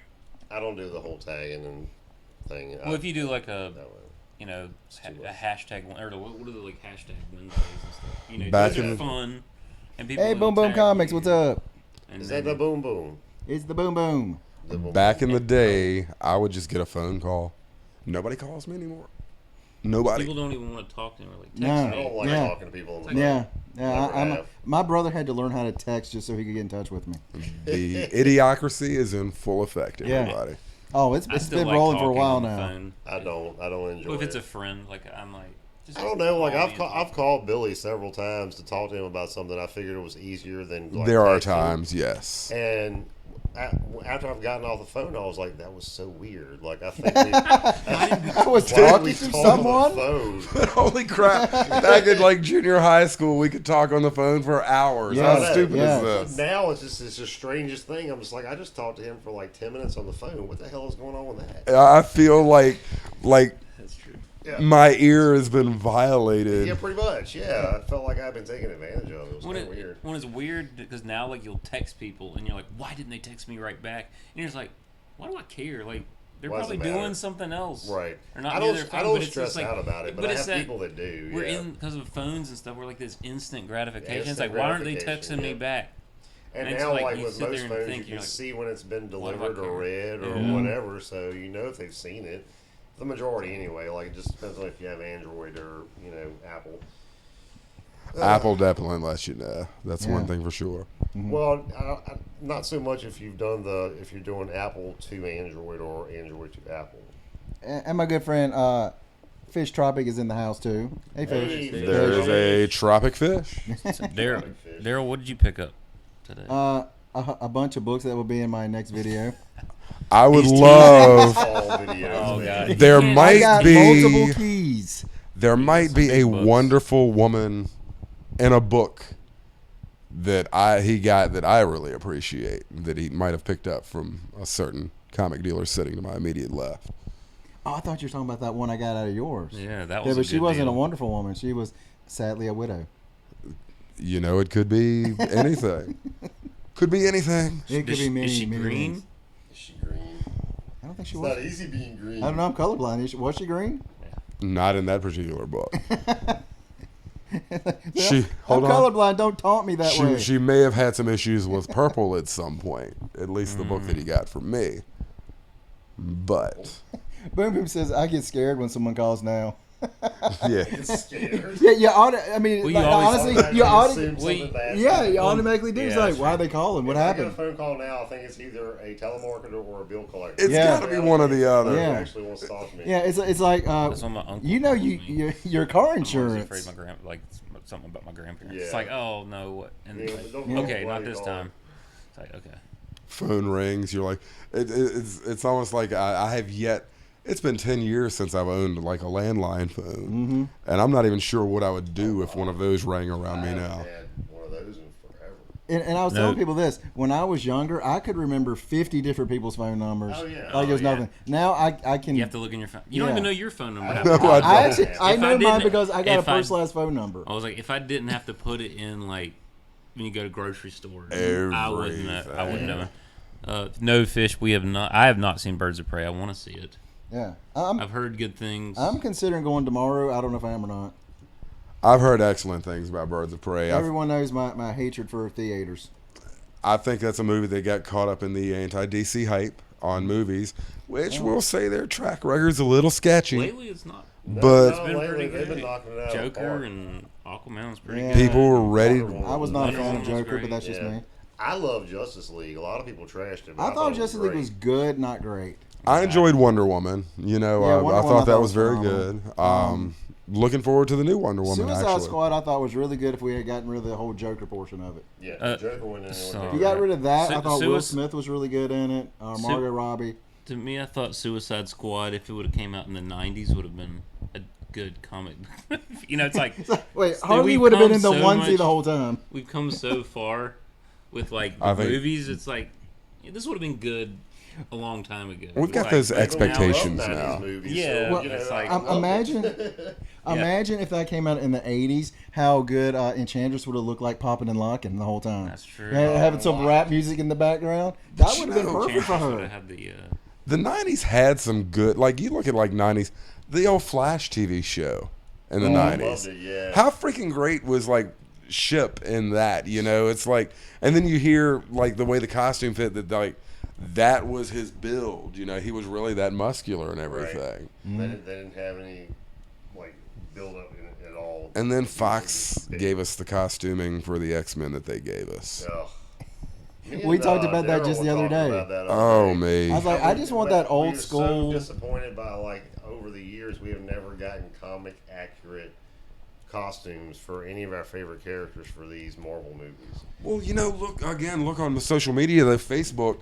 I don't do the whole tagging and thing. Well, if you do like a, that way. you know, a hashtag one or what are the like hashtag Wednesdays and stuff? You know, Back those in are the- fun. And people Hey, will Boom Boom tag Comics, you, what's up? and Is then- that the boom boom? It's the Boom Boom. The boom Back boom. in the day, I would just get a phone call. Nobody calls me anymore. Nobody. People don't even want to talk to me or like text No. I me. don't like Yeah. talking to people on the phone. Yeah, yeah. Never I'm, have. my brother had to learn how to text just so he could get in touch with me. The idiocracy is in full effect, Yeah. everybody. Oh, it's I still been like rolling for a talking while on the now. phone. I don't enjoy Well, if it's it. a friend, like I'm like, just I don't know. Like call I've me ca- and I've talk. called Billy several times to talk to him about something. I figured it was easier than like, There are texting. times, yes. And after I've gotten off the phone, I was like, "That was so weird." Like I think we, I was why did talking we to talk someone. on the phone. Holy crap. Back in like junior high school, we could talk on the phone for hours. Yeah, How stupid yeah. is this? Now it's the strangest thing. I'm just like, I just talked to him for like 10 minutes on the phone. What the hell is going on with that? I feel like That's true. Yeah, my ear has been violated. yeah, pretty much. Yeah, I felt like I've been taken advantage of. It was When kind of weird. when it's weird because now like you'll text people and you're like, why didn't they text me right back? And you're just like, why do I care? Like they're Why does probably it matter? doing something else, Right. Or not I near don't. their phone, I don't but it's stress just like, out about it, but I it's have that people that do. We're yeah. in because of phones and stuff. We're like this instant gratification. It's Instant like, why aren't they gratification, texting me yeah. back? And And it's now, like like you with sit most there and phones, think, you can you're like, see when it's been why do I delivered or care? read or Yeah. whatever, so you know if they've seen it. The majority, anyway. Like it just depends on if you have Android or Apple. Apple definitely lets you know. That's one Yeah. thing for sure. Well, not so much if you've done if you're doing Apple to Android or Android to Apple. And my good friend Fish Tropic is in the house too. Hey, Fish. Hey, Fish. There is a tropic fish. So, Daryl, what did you pick up today? A bunch of books that will be in my next video. I would He's love. All videos. Oh, man. God. There I I might got be. multiple keys. There might be big a books. wonderful woman in a book that I really appreciate that he might have picked up from a certain comic dealer sitting to my immediate left. Oh, I thought you were talking about that one I got out of yours. Yeah, that was. Yeah, a but she good wasn't deal. a wonderful woman. She was sadly a widow. You know, it could be anything. Could be anything. It could Is be she- many, is she many green? things. Is she green? I don't think she It's was. not easy being green. I don't know. I'm colorblind. Was she green? Not in that particular book. I'm Hold on. colorblind. Don't taunt me that way. She may have had some issues with purple at some point. At least the book that he got from me. But Boom Boom says I get scared when someone calls now. yeah. Scared. Yeah, you I mean, Well, you like, always- honestly, Automatically you assume something Well, bad's yeah, happening. you automatically do. It's yeah, like, that's why are they calling? What If I get a happened? phone call now, I think it's either a telemarketer or a bill collector. It's Yeah. gotta be one or the other. Yeah. Actually wants to talk to me. Yeah, it's like That's what my uncle you know, told you me. your car I'm always insurance. afraid my something about my grandparents. Yeah. It's like, oh no, what? And Yeah, like, don't Yeah. okay, why not you this call. time. It's like, okay. Phone rings. You're like, it's almost like I have yet. It's been 10 years since I've owned like a landline phone, and I'm not even sure what I would do if one of those rang around I me haven't now. had one of those in forever. And I was No. telling people this when I was younger, I could remember 50 different people's phone numbers. Oh, yeah. Like it was Oh, yeah. nothing. Now I can. You have to look in your phone. You don't Yeah. even know your phone number. I No, don't. I I don't. actually I If know I mine didn't- because I got a if I- personalized phone number. I was like, if I didn't have to put it in, like when you go to grocery stores, I wouldn't know. Everything. No Fish. We have not. I have not seen Birds of Prey. I want to see it. Yeah, I've heard good things. I'm considering going tomorrow. I don't know if I am or not. I've heard excellent things about Birds of Prey. Everyone knows my hatred for theaters. I think that's a movie that got caught up in the anti-DC hype on movies, which we'll say their track record's a little sketchy. Lately, it's not. But It's been pretty they've been good. knocking it out. of the Joker park. and Aquaman was pretty Yeah. good. people were ready. Wonder Woman I was not a Wonder fan of Woman was Joker, but great. that's just Yeah. me. I love Justice League. A lot of people trashed it. But I thought it Justice League great. was good, not great. I enjoyed Wonder Woman. You know, Yeah, I Wonder Woman thought that was very phenomenal. good. Looking forward to the new Wonder Woman. Suicide actually, Squad, I thought was really good if we had gotten rid of the whole Joker portion of it. Yeah, Uh, Joker went in there. so- with If you it. got rid of that, I thought Will Suic- Smith was really good in it. Margot Robbie. To me, I thought Suicide Squad, if it would have came out in the '90s, would have been a good comic. You know, it's like Wait, See, Harley we've would have been come in the so onesie much- the whole time. we've come so far with like I the think- movies. It's like this would have been good a long time ago. We've got Like, those People expectations love 90s now. movies, Yeah, so, well, you know, it's like- I love Imagine, it. imagine if that came out in the '80s, how good Enchantress would have looked like popping and locking the whole time. That's true. Having some rap music in the background, that would have been you know, perfect for Enchantress would her. have had the. The '90s had some good. Like you look at like '90s, the old Flash TV show in the I '90s. loved it, yeah. How freaking great was like Ship in that? You know, it's like, and then you hear like the way the costume fit. That like that was his build. You know, he was really that muscular and everything. They didn't have any like build up in it at all. And then It was Fox just big. gave us the costuming for the X-Men that they gave us. Ugh. Me We and, talked about that Daryl just were the other talking day. about that all Oh day. me! I was like, I just want that We old were school. So disappointed by like over the years we have never gotten comic accurate costumes for any of our favorite characters for these Marvel movies. Well, you know, look on the social media, the Facebook,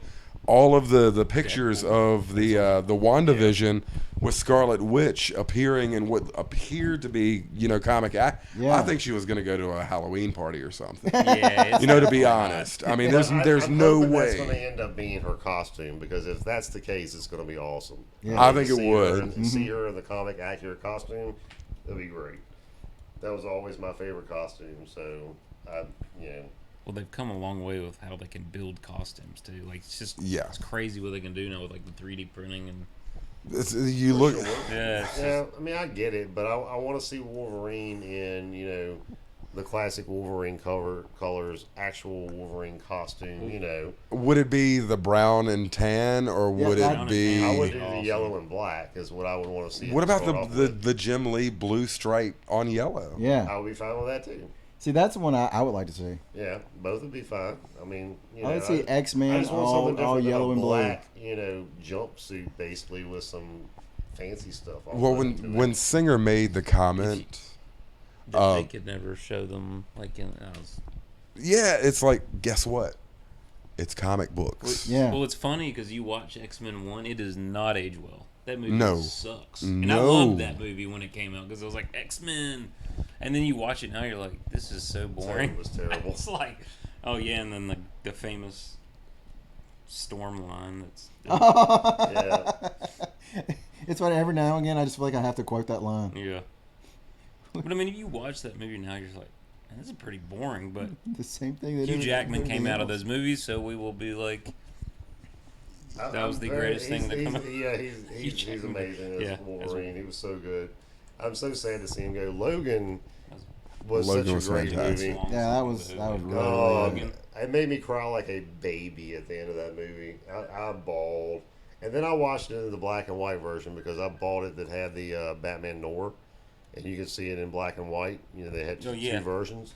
all of the pictures of the WandaVision with Scarlet Witch appearing in what appeared to be, you know, comic act. Yeah. I think she was going to go to a Halloween party or something. Yeah, it's You know, to like, be oh my God. honest. I mean, But there's I'm no hoping that's going to way. end up being her costume because if that's the case, it's going to be awesome. Yeah. I think it See her would. in- See her in the comic accurate costume, that'd be great. That was always my favorite costume. So, Well, they've come a long way with how they can build costumes too. Like it's just Yeah. it's crazy what they can do now with like the 3D printing and You look. yeah. It's Yeah, I mean, I get it, but I want to see Wolverine in, you know, the classic Wolverine colors, actual Wolverine costume, you know. Would it be the brown and tan, or Yeah, would that- it Brown be? and I tan. would do Awesome. the yellow and black is what I would want to see. What it about start off the with. Jim Lee blue stripe on yellow? Yeah. I would be fine with that too. See, that's the one I would like to see. Yeah, both would be fine. I mean, you know, I would see I X-Men just want all something different than yellow a and blue. black, you know, jumpsuit basically with some fancy stuff. all Well, put into it. when Singer made the comment, that they could never show them like in. yeah, it's like, guess what? It's comic books. Yeah. Well, it's funny because you watch X-Men 1, it does not age well. That movie No. sucks. And I No. loved that movie when it came out because I was like, X-Men. And then you watch it now, you're like, this is so boring. It was terrible. It's like, oh yeah, and then the famous Storm line that's. Yeah. It's funny, every now and again I just feel like I have to quote that line. Yeah. But I mean, if you watch that movie now, you're just like, man, this is pretty boring. But The same thing they Hugh did. Jackman came out of those movies, so we will be like, That was the greatest thing to come out. Yeah, he's amazing as Yeah, Wolverine. He was so good. I'm so sad to see him go. Logan was Logan such was a great fantastic. movie. Yeah, that was really, Oh, really good. it made me cry like a baby at the end of that movie. I bawled. And then I watched it in the black and white version because I bought it that had the Batman Noir. And you can see it in black and white. You know, they had Oh, yeah. two versions.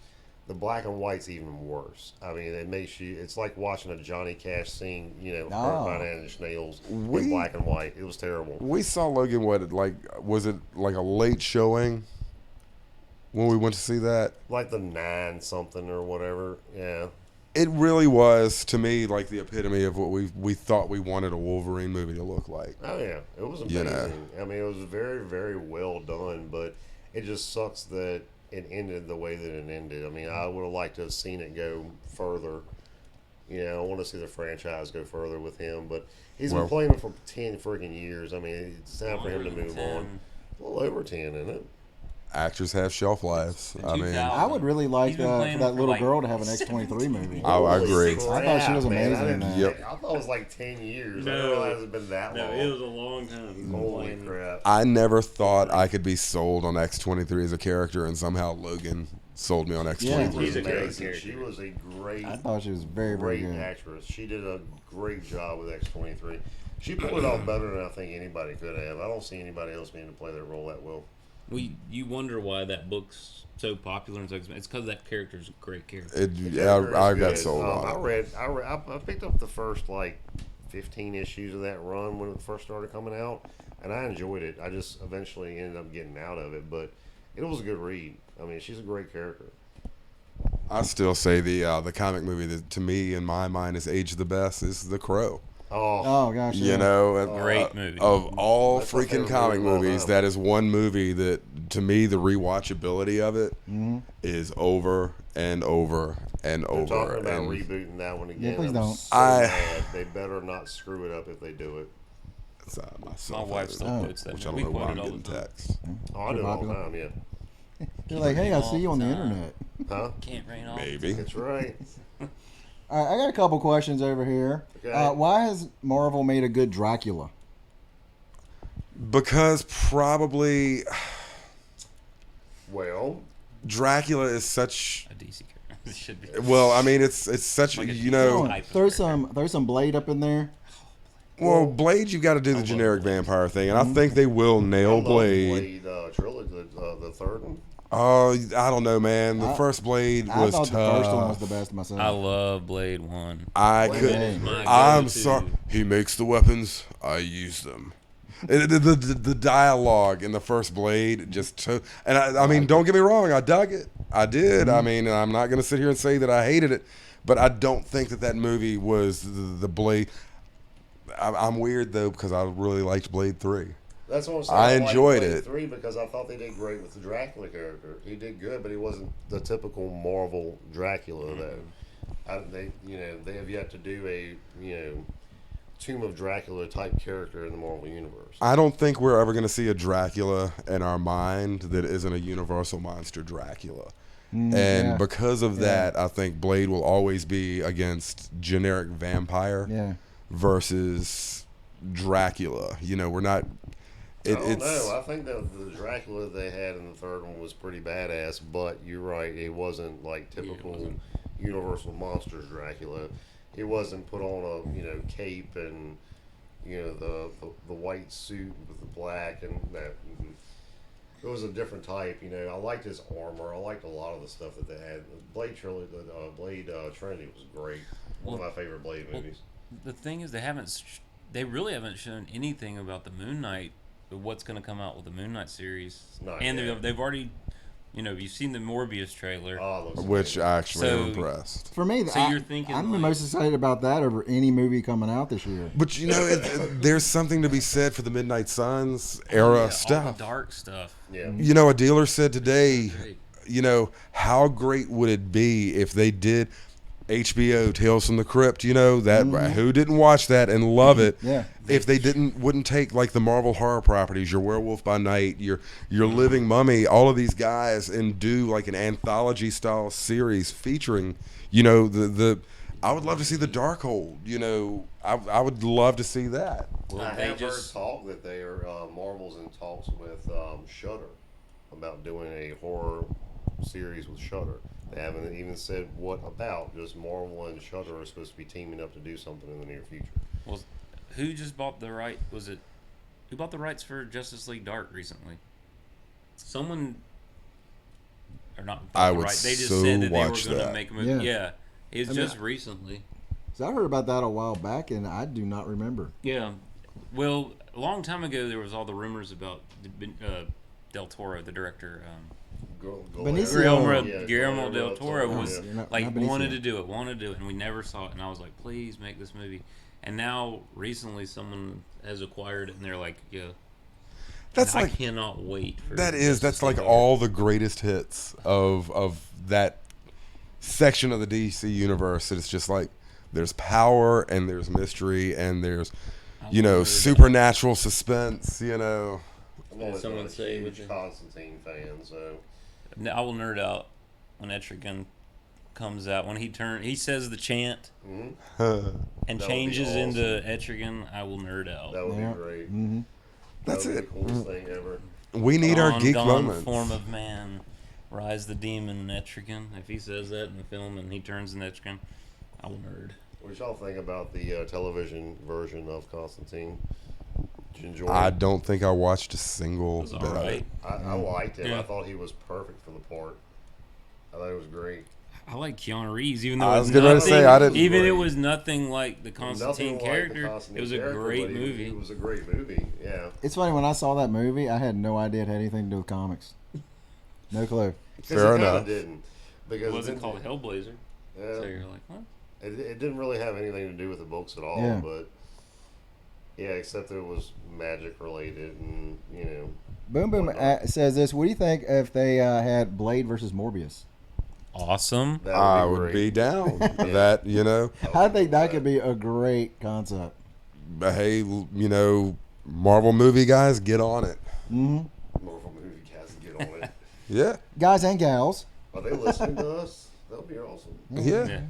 The black and white's even worse. I mean, it makes you, it's like watching a Johnny Cash sing, you know, Oh. Nine Inch Nails We- in black and white. It was terrible. We saw Logan. What, like, was it like a late showing when we went to see that? Like the 9 something or whatever. Yeah. It really was, to me, like the epitome of what we thought we wanted a Wolverine movie to look like. Oh yeah, it was You amazing. know. I mean, it was very, very well done, but it just sucks that it ended the way that it ended. I mean, I would have liked to have seen it go further. You know, I want to see the franchise go further with him, but he's Well- been playing for 10 freaking years. I mean, it's time for him to move on. A little over 10, isn't it? actors have shelf lives. In I mean, 2000. I would really like He's been for playing that for little like girl to have an X-23 17 movie. I agree. Holy I thought she was crap, man. amazing in that. Yep. I thought it was like 10 years. I No. didn't realize it had been that long. a long time. Holy crap. I never thought I could be sold on X-23 as a character, and somehow Logan sold me on X-23. Yeah. She was He's a great amazing. character. She was a great, I thought she was very, very great good. actress. She did a great job with X-23. She pulled it off better than I think anybody could have. I don't see anybody else being able to play that role that well. You wonder why that book's so popular and so expensive. It's because that character's a great character. I got sold on it. I picked up the first like 15 issues of that run when it first started coming out, and I enjoyed it. I just eventually ended up getting out of it, but it was a good read. I mean, she's a great character. I still say the comic movie that to me in my mind is aged the best is The Crow. Oh, Oh gosh, You know, and, Great movie. Of all That's my freaking favorite comic movie of all movies, time. that is one movie that to me the rewatchability of it is over and over and they're over. talking about And rebooting that one again. please I'm don't. so mad. They better not screw it up if they do it. it's, My myself, wife still Oh. quotes that. which I We don't know why quote I'm it all the getting time. texts. Oh, I do it all the popular? time. Yeah. They're like, hey, I see you on the All the time. internet. Huh? Can't rain all. Maybe. That's right. All right, I got a couple questions over here. Okay. Why has Marvel made a good Dracula? Because probably Well, Dracula is such. A DC character. It should be. Well, I mean, it's such Like a you DC know. Come on, type of throw character. some Blade up in there. Well, Blade, you got to do the generic vampire thing, and I think they will nail I love the Blade. Blade trilogy, the third one. Oh, I don't know, man. The first Blade I was thought tough. the first one was the best myself. I love Blade 1. I Blade could. is my I'm go-to. sorry. He makes the weapons. I use them. The dialogue in the first Blade just and I mean, don't get me wrong. I dug it. I did. I mean, I'm not gonna sit here and say that I hated it, but I don't think that movie was the Blade. I'm weird though because I really liked Blade 3. That's what I'm saying. I liked enjoyed Blade it. 3 because I thought they did great with the Dracula character. He did good, but he wasn't the typical Marvel Dracula though. They have yet to do a Tomb of Dracula type character in the Marvel universe. I don't think we're ever gonna see a Dracula in our mind that isn't a Universal monster Dracula. And yeah. because of that, I think Blade will always be against generic vampire Yeah. versus Dracula. You know, we're not. I don't It's know. I think that the Dracula they had in the third one was pretty badass, but you're right. It wasn't like typical wasn't. Universal Monsters Dracula. It wasn't put on a cape and the white suit with the black and that. It was a different type. I liked his armor. I liked a lot of the stuff that they had. Blade Trilogy, Blade Trinity was great. One of my favorite Blade movies. The thing is, they really haven't shown anything about the Moon Knight, what's going to come out with the Moon Knight series. Not And yet. they've already, you've seen the Morbius trailer. Oh, it looks which amazing. actually I'm So- impressed. For me, So you're thinking I'm the like- most excited about that over any movie coming out this year. But there's something to be said for the Midnight Suns era Yeah, all stuff. the dark stuff. Yeah. A dealer said today, Great. how great would it be if they did HBO Tales from the Crypt? That who didn't watch that and love it? Yeah. If they wouldn't take like the Marvel horror properties, your Werewolf by Night, your Living Mummy, all of these guys, and do like an anthology style series featuring, the. I would love to see the Darkhold. I would love to see that. Well, I they have just heard talk that they are Marvel's in talks with Shudder about doing a horror series with Shudder. They haven't even said what about. Just Marvel and Shudder are supposed to be teaming up to do something in the near future. well, who just bought the right? Was it who bought the rights for Justice League Dark recently? Someone or not? Bought I the would right. They just so said that they were watch going to that. make a movie. Yeah. Yeah, it was I mean, just recently. So I heard about that a while back, and I do not remember. Yeah. Well, a long time ago, there was all the rumors about Del Toro, the director. Benicio. Guillermo del Toro was Yeah. Not like Benicio. wanted to do it, and we never saw it. And I was like, please make this movie. And now, recently, someone has acquired it, and they're like, yeah. That's I like cannot wait for that's like all the greatest hits of that section of the DC universe. It's just like there's power and there's mystery and there's I wonder- supernatural suspense. I'm always been someone a say with huge the- Constantine fan, so I will nerd out when Etrigan comes out. When he says the chant and That would be changes awesome. into Etrigan, I will nerd out. that would Yeah. be great. Mm-hmm. That That's would be it. the coolest thing ever. We need our geek Gone moments. form of man, rise the demon Etrigan. If he says that in the film and he turns into Etrigan, I will nerd. What y'all think about the television version of Constantine? Did you enjoy I it? don't think I watched a single It was bit of alright. it. I liked him. Yeah. I thought he was perfect for the part. I thought it was great. I like Keanu Reeves, even though I it was was getting ready nothing. to say, I didn't- Even Great. it was nothing like the Constantine Nothing like the character. Constantine It was a character, great but movie. It was a great movie. Yeah. It's funny, when I saw that movie, I had no idea it had anything to do with comics. No clue. Because Fair it kinda enough. didn't. It Because wasn't it, called Hellblazer. Yeah. So you're like, what? It didn't really have anything to do with the books at all. Yeah. But yeah, except that it was magic related, and Boom Boom Whatnot. says this. What do you think if they had Blade versus Morbius? Awesome. that I would be would great. be down. That, I think that could be a great concept. hey, Marvel movie guys, get on it. Mm-hmm. Marvel movie cast to get on it. Yeah. Guys and gals. Are they listening to us? That would be awesome. Yeah. Yeah.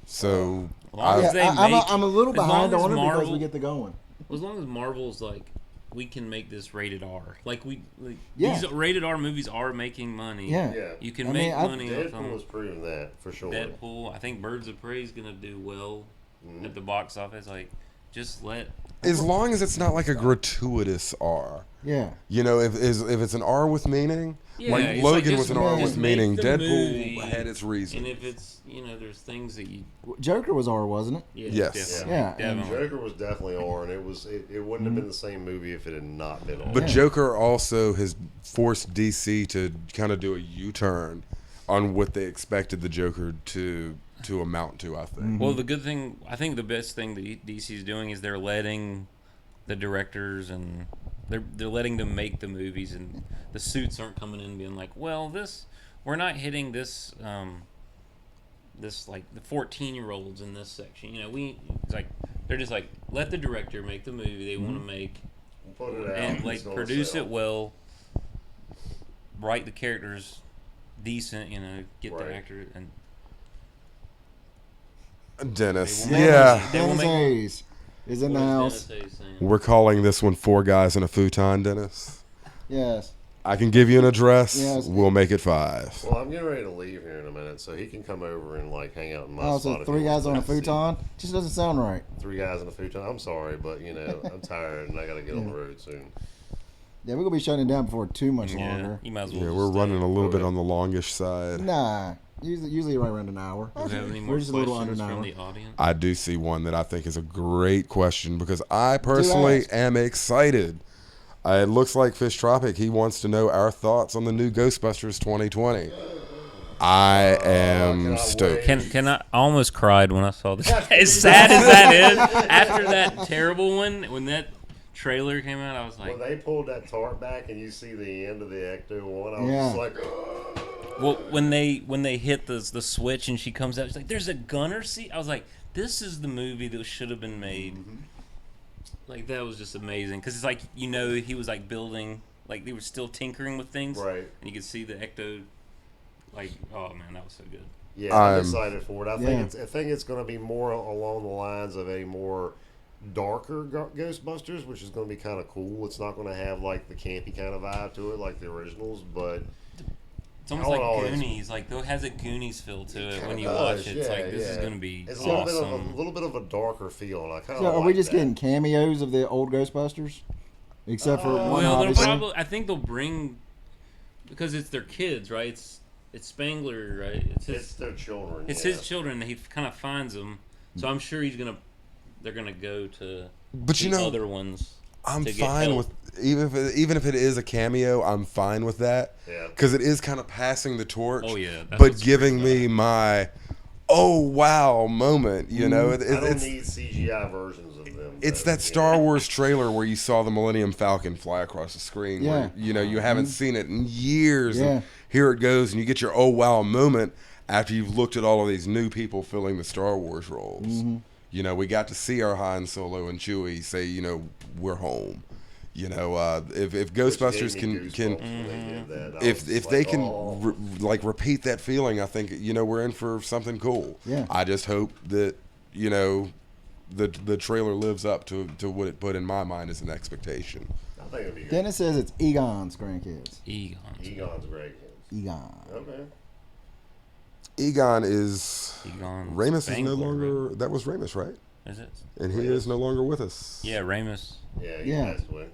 So, As long I- as they I'm make- a little as long behind as on it because Marvel- we get the going. As long as Marvel's like, we can make this rated R. Yeah. These rated R movies are making money. Yeah. Yeah. You can I make mean, I- money off Deadpool them. has proven that for sure. Deadpool. I think Birds of Prey is gonna do well Mhm. at the box office. Like, just let. as long as it's not like a gratuitous R. Yeah. If it's an R with meaning, Yeah, like it's Logan just was an R just with make meaning. the Deadpool movie, had its reason. And if it's there's things that you Joker was R, wasn't it? Yes. definitely, Yeah, and definitely. Joker was definitely R, and it wouldn't have been the same movie if it had not been R. But Yeah. Joker also has forced DC to kind of do a U-turn on what they expected the Joker to amount to, I think. Well, the good thing, I think the best thing that DC is doing is they're letting the directors and they're letting them make the movies, and the suits aren't coming in being like, well, we're not hitting this this like the 14-year-olds in this section. It's like they're just like, let the director make the movie they want to make Put it out. and it's like gonna produce sell. it well, write the characters decent, get Right. the actor and Dennis, They will yeah. make- They will Dennis make- Hayes is in the what house. is Dennis Hayes saying? We're calling this one Four Guys in a Futon, Dennis. Yes. I can give you an address. Yes. We'll make it 5. Well, I'm getting ready to leave here in a minute, so he can come over and hang out in my Oh, spot. so if three he guys wants on a to see. futon? Just doesn't sound right. 3 guys in a futon. I'm sorry, but I'm tired and I got to get on the road soon. Yeah, we're gonna be shutting down before too much Yeah, longer. you might as well. Yeah, just we're stay. running a little bit Okay. on the longish side. Nah, usually right around an hour. Do we have any We're more just a little under questions an from hour. the audience? I do see one that I think is a great question because I personally ask. am excited. It looks like Fish Tropic. He wants to know our thoughts on the new Ghostbusters 2020. I am cannot stoked. wait. Can I almost cried when I saw this. As sad as that is, after that terrible one, when that trailer came out, I was like, When they pulled that tarp back and you see the end of the Ecto one, I was Yeah. just like, well, when they hit the switch and she comes out, she's like, "There's a gunner seat." I was like, "This is the movie that should have been made." Like that was just amazing because it's like he was like building, like they were still tinkering with things, right. and you could see the Ecto. Like, oh man, that was so good. Yeah, I'm I'm- excited for it. I think it's going to be more along the lines of a more darker Ghostbusters, which is going to be kind of cool. It's not going to have like the campy kind of vibe to it like the originals, but It's almost I like would always- Goonies. Like, it has a Goonies feel to it kinda when you does, watch it. It's yeah, like, this is yeah. going to be it's awesome. a little bit of a darker feel, and I kind of So are we just getting cameos of the old Ghostbusters? Except for one, Well, they'll obviously. probably. I think they'll bring because it's their kids, right? It's Spangler, right? It's their children. It's yeah. his children. He kind of finds them, so I'm sure they're gonna go to But the other ones. I'm to get fine help. with even if it is a cameo. I'm fine with that Yeah. because it is kind of passing the torch. Oh, yeah, that's but what's giving great me my oh wow moment. I don't it's need CGI versions of them. it's though, that Star Wars trailer where you saw the Millennium Falcon fly across the screen. Yeah. Where, you haven't seen it in years. Yeah. And here it goes, and you get your oh wow moment after you've looked at all of these new people filling the Star Wars roles. We got to see our Han Solo and Chewie say, we're home. You know, if Which Ghostbusters gave me can goosebumps when they did that. I if was if just they like, can oh. like repeat that feeling, I think we're in for something cool. Yeah. I just hope that the trailer lives up to what it put in my mind as an expectation. I think it'd be good. Dennis says it's Egon's grandkids. Egon's great kids. Egon. Okay. Egon is Egon Ramus is Spangler, no longer. right? That was Ramus, right? Is it? And he is no longer with us. Yeah, Ramus. Yeah, he Yeah. passed away.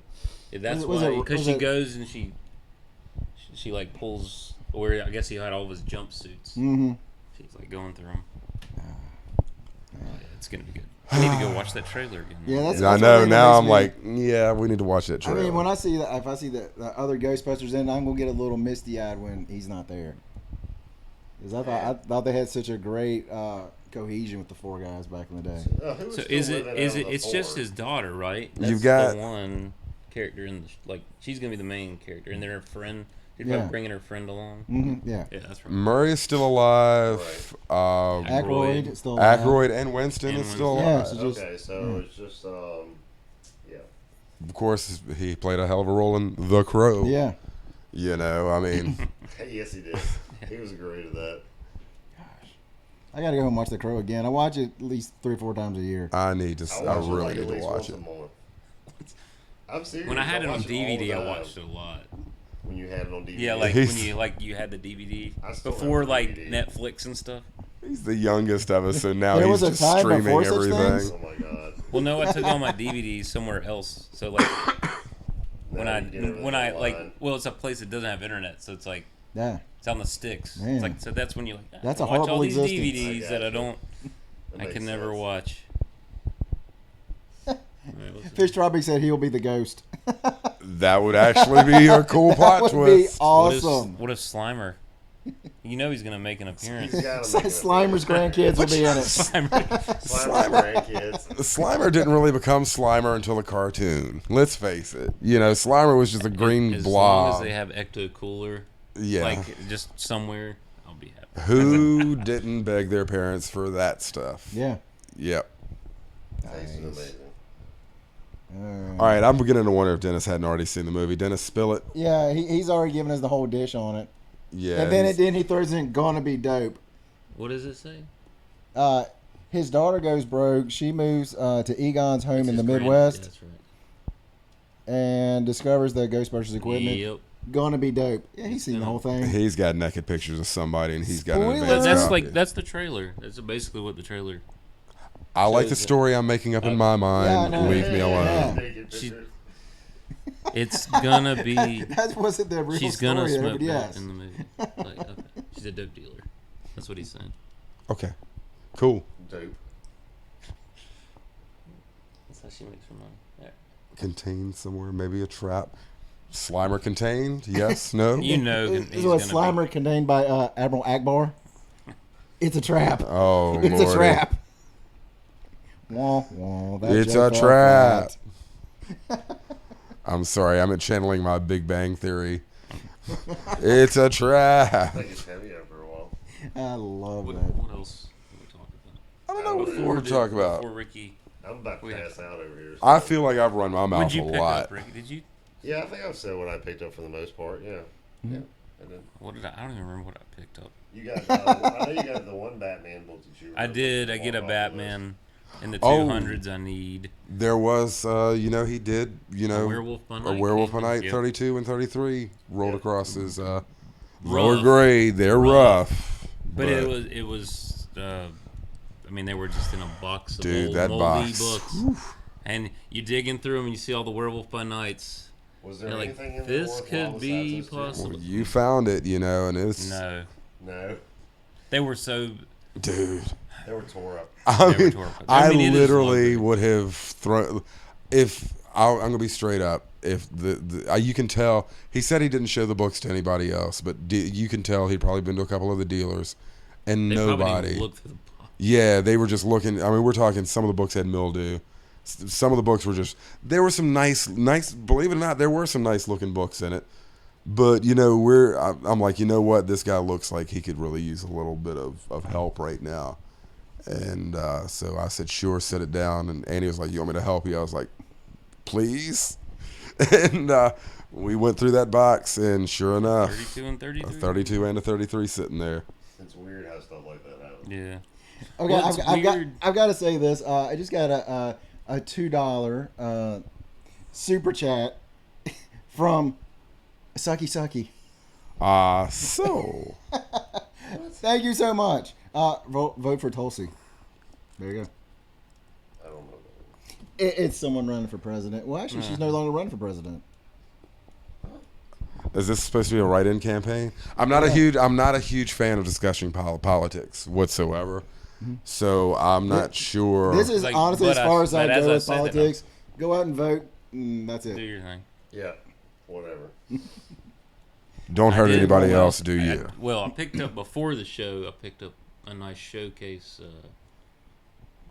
Yeah, that's Was why, it- because was she it- goes and she like pulls, or I guess he had all of his jumpsuits. Mm-hmm. She's like going through them. Yeah, it's gonna be good. I need to go watch that trailer again. Yeah, that's. I that's know. one thing that Now makes I'm me- like, yeah, we need to watch that I trailer. mean, when I see that, if I see the other Ghostbusters in, I'm gonna get a little misty eyed when he's not there. Because I thought they had such a great cohesion with the four guys back in the day. Who was So still is it living is out it? of the It's just fort? his daughter, right? You've That's got- the one character in the like. She's gonna be the main character, and then her friend. She's Yeah. probably bringing her friend along. Mm-hmm. Yeah. Yeah, that's right. Murray is still alive. Aykroyd. Aykroyd still alive. Aykroyd and Winston And is still Winston. Yeah, alive. so just- Okay, so it's just yeah. Of course, he played a hell of a role in The Crow. Yeah. You know, I mean, Yes, he did. He was great at that. I gotta go home and watch The Crow again. I watch it at least 3 or 4 times a year. I need to. I watch it, really like, need at to least watch once it. a month. I'm serious. When I had it on watch all the DVD, I time. watched it a lot. When you had it on DVD. Yeah, like He's- when you had the DVD I still before have the like DVD. Netflix and stuff. He's the youngest of us, so now There he's was a just time streaming before such everything. things? Oh my god. Well, no, I took all my DVDs somewhere else. So like when Now I you get everything when I online. like, well, it's a place that doesn't have internet, so it's like Yeah. it's on the sticks. Man. It's like so that's when you like That's I a watch all horrible these existence. DVDs that I don't, That I makes can never sense. watch. Fish Tropic said he'll be the ghost. That would actually be a cool That plot would twist. be awesome. What if Slimer? You know he's gonna make an appearance. He's gotta make an Slimer's grandkids will be in it. Slimer. Slimer's grandkids. Slimer didn't really become Slimer until the cartoon. Let's face it. You know, Slimer was just a green As blob. long as they have Ecto Cooler, Yeah. like just somewhere, I'll be happy. Who didn't beg their parents for that stuff? Yeah. Yep. Tastes amazing. All right, I'm beginning to wonder if Dennis hadn't already seen the movie. Dennis, spill it. Yeah, he's already given us the whole dish on it. Yeah. And then he throws in "Gonna Be Dope." What does it say? His daughter goes broke. She moves to Egon's home in His the grand- Midwest yeah, that's right. and discovers the Ghostbusters equipment. Yep. Gonna be dope. Yeah, he's seen the whole thing. He's got naked pictures of somebody, and he's got an Spoiler. advanced That's copy. like that's the trailer. That's basically what the trailer. I like the shows it. story I'm making up in my mind. Yeah, I know. Leave me alone. Yeah. Naked She- picture. It's gonna be. That wasn't the real She's story gonna there, smoke but that yes. in the movie. Like, okay. She's a dope dealer. That's what he's saying. Okay. Cool. Dope. That's how she makes her money. Yeah. Contained somewhere, maybe a trap. Slimer contained? Yes? No? You know, This he's is what gonna Slimer contained by Admiral Akbar. It's a trap. Oh, It's Lordy. a trap. Wah, wah, that It's joke a fell trap. flat. I'm sorry, I'm channeling my Big Bang Theory. It's a trap. I think it's heavy after a while. I love What, that. what else can we talk about? I don't know what Before more to talk about. Before Ricky, I'm about to We have- pass out over here. I feel like I've run my mouth what'd you a pick lot. up, Ricky? Did you? Yeah, I think I've said what I picked up for the most part. Yeah. Yeah. I did. What did I don't even remember what I picked up. You got. I know you got the one Batman book that you. I did. I get a off the list. Batman in the Oh. 200s. I need There was, he did, a Werewolf by Night. a Werewolf by came in. Night Yep. 32 and 33 rolled Yep. across his lower Rough. grade. They're rough. But it was. I mean, they were just in a box of Dude, old that moldy box. books, and you dig in through them and you see all the Werewolf by Nights. Was there You're like, anything in this there could be possible. You found it, and it's No, No, they were so. dude. they were tore up. I They were mean, tore apart. I I mean, it is literally longer. would have thrown. If I'm gonna be straight up, if you can tell, he said he didn't show the books to anybody else, but you can tell he'd probably been to a couple of the dealers, and They probably nobody. didn't look through the box. Yeah, they were just looking. I mean, we're talking. Some of the books had mildew. Some of the books were just. There were some nice. Believe it or not, there were some nice looking books in it. But I'm like, you know what? This guy looks like he could really use a little bit of help right now. And so I said, sure, set it down. And Andy was like, you want me to help you? I was like, please. And we went through that box, and sure enough, 32 and a 33. 32 and a 33 sitting there. It's weird how stuff like that happens. Yeah. Okay, Well, it's weird. I've got to say this. I just got a $2 super chat from Sucky Sucky. So Thank you so much. Vote for Tulsi. There you go. I don't know. It's someone running for president. Well, actually, she's no longer running for president. is this supposed to be a write-in campaign? I'm not a huge fan of discussing politics whatsoever. So I'm not sure. This is Like, honestly as but far as I but as go I with said that, politics. Go out and vote. That's Do it. your thing. Yeah, whatever. Don't hurt I did- anybody well, else, do you? I picked up before the show. I picked up a nice showcase.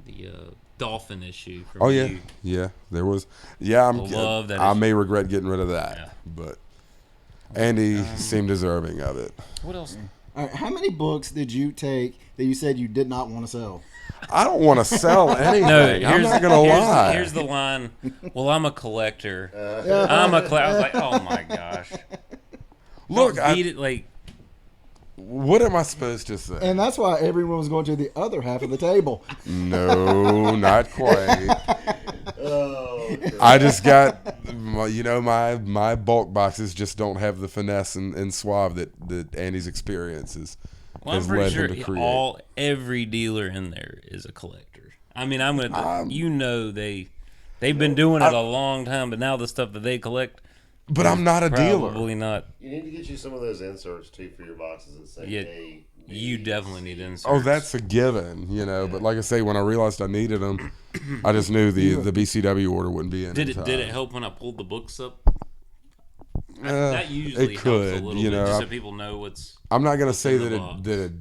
The dolphin issue. From Oh yeah, you. yeah. There was. Yeah, Love that I issue. may regret getting rid of that, Yeah. but Andy seemed deserving of it. What else? All right, how many books did you take that you said you did not want to sell? I don't want to sell anything. No, I'm not gonna lie. Here's the line. Well, I'm a collector. Yeah. I'm a collector. I was like, oh my gosh. Look, Beat it like. what am I supposed to say? And that's why everyone was going to the other half of the table. No, not quite. Oh, I just got, my bulk boxes just don't have the finesse and suave that Andy's experiences Well, I'm has pretty led sure him to create. every dealer in there is a collector. I mean, I'm gonna. They've been doing it a long time, but now the stuff that they collect. But I'm not a dealer. Probably not. you need to get you some of those inserts too for your boxes that say, Yeah, "Hey, you definitely need inserts. Oh, that's a given, But like I say, when I realized I needed them, I just knew the BCW order wouldn't be in. Did in it? Did time. it help when I pulled the books up? Uh, That usually it could, helps a little bit, just so people know what's. I'm not gonna say in the that box. it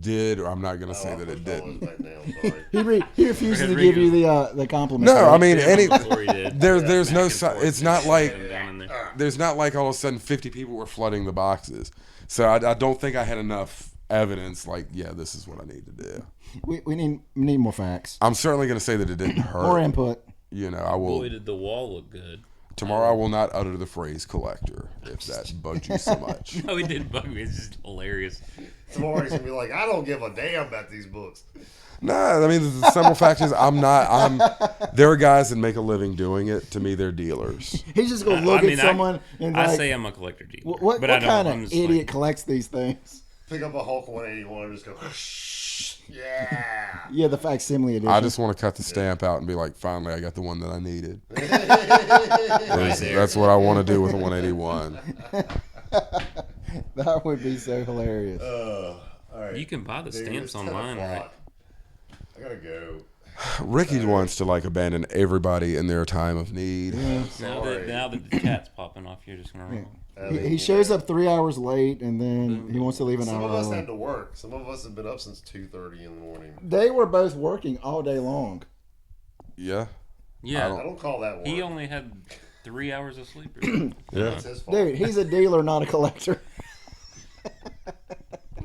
did, or I'm not gonna say Oh, that I it pushed all didn't. those back now, sorry. He refuses to give you the compliment. No, I mean Lori did. there's no. Back and forth. It's not like Put 'em down in there. there's not like all of a sudden 50 people were flooding the boxes. So I don't think I had enough evidence. Like, yeah, this is what I need to do. we need more facts, I'm certainly gonna say that it didn't hurt. more input. I will. Boy, did the wall look good. Tomorrow I will not utter the phrase collector if that bugs you so much. No, it didn't bug me. It's just hilarious. Tomorrow's gonna be like, I don't give a damn about these books. Nah, I mean the simple fact is I'm there are guys that make a living doing it. To me, they're dealers. He's just gonna look I mean, at someone and I like, say I'm a collector dealer. what but I don't. kind I'm of just idiot like, collects these things? Pick up a Hulk 181 and just go, yeah. Yeah, the facsimile edition. I just want to cut the stamp out and be like, finally, I got the one that I needed. right there. That's what I want to do with a 181. That would be so hilarious. All right. You can buy the Dude, stamps it's 10 online, right? o'clock. I gotta go. Ricky wants to abandon everybody in their time of need. Now Sorry. that the chat's popping off, you're just gonna roll. I He, mean, he you shows know, up 3 hours late, and then he wants to leave an Some hour of us early. had to work. Some of us have been up since 2:30 in the morning. They were both working all day long. Yeah. Yeah, I don't call that work. he only had 3 hours of sleep. Yeah. That's his fault. Dude, he's a dealer, not a collector.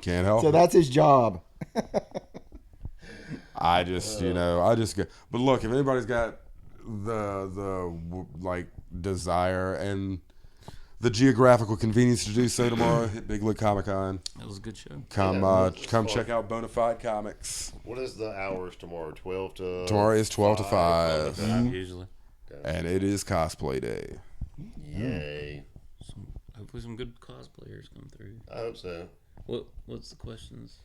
Can't help So it. that's his job. I just, get. But look, if anybody's got the desire and the geographical convenience to do so tomorrow, hit Big Lick Comic Con. That was a good show. Come, Yeah, it's come fun. check out Bonafide Comics. What is the hours tomorrow? 12 to. Tomorrow is 12 to 5, Usually, and it is cosplay day. Yay! hopefully some good cosplayers come through. I hope so. What's the questions?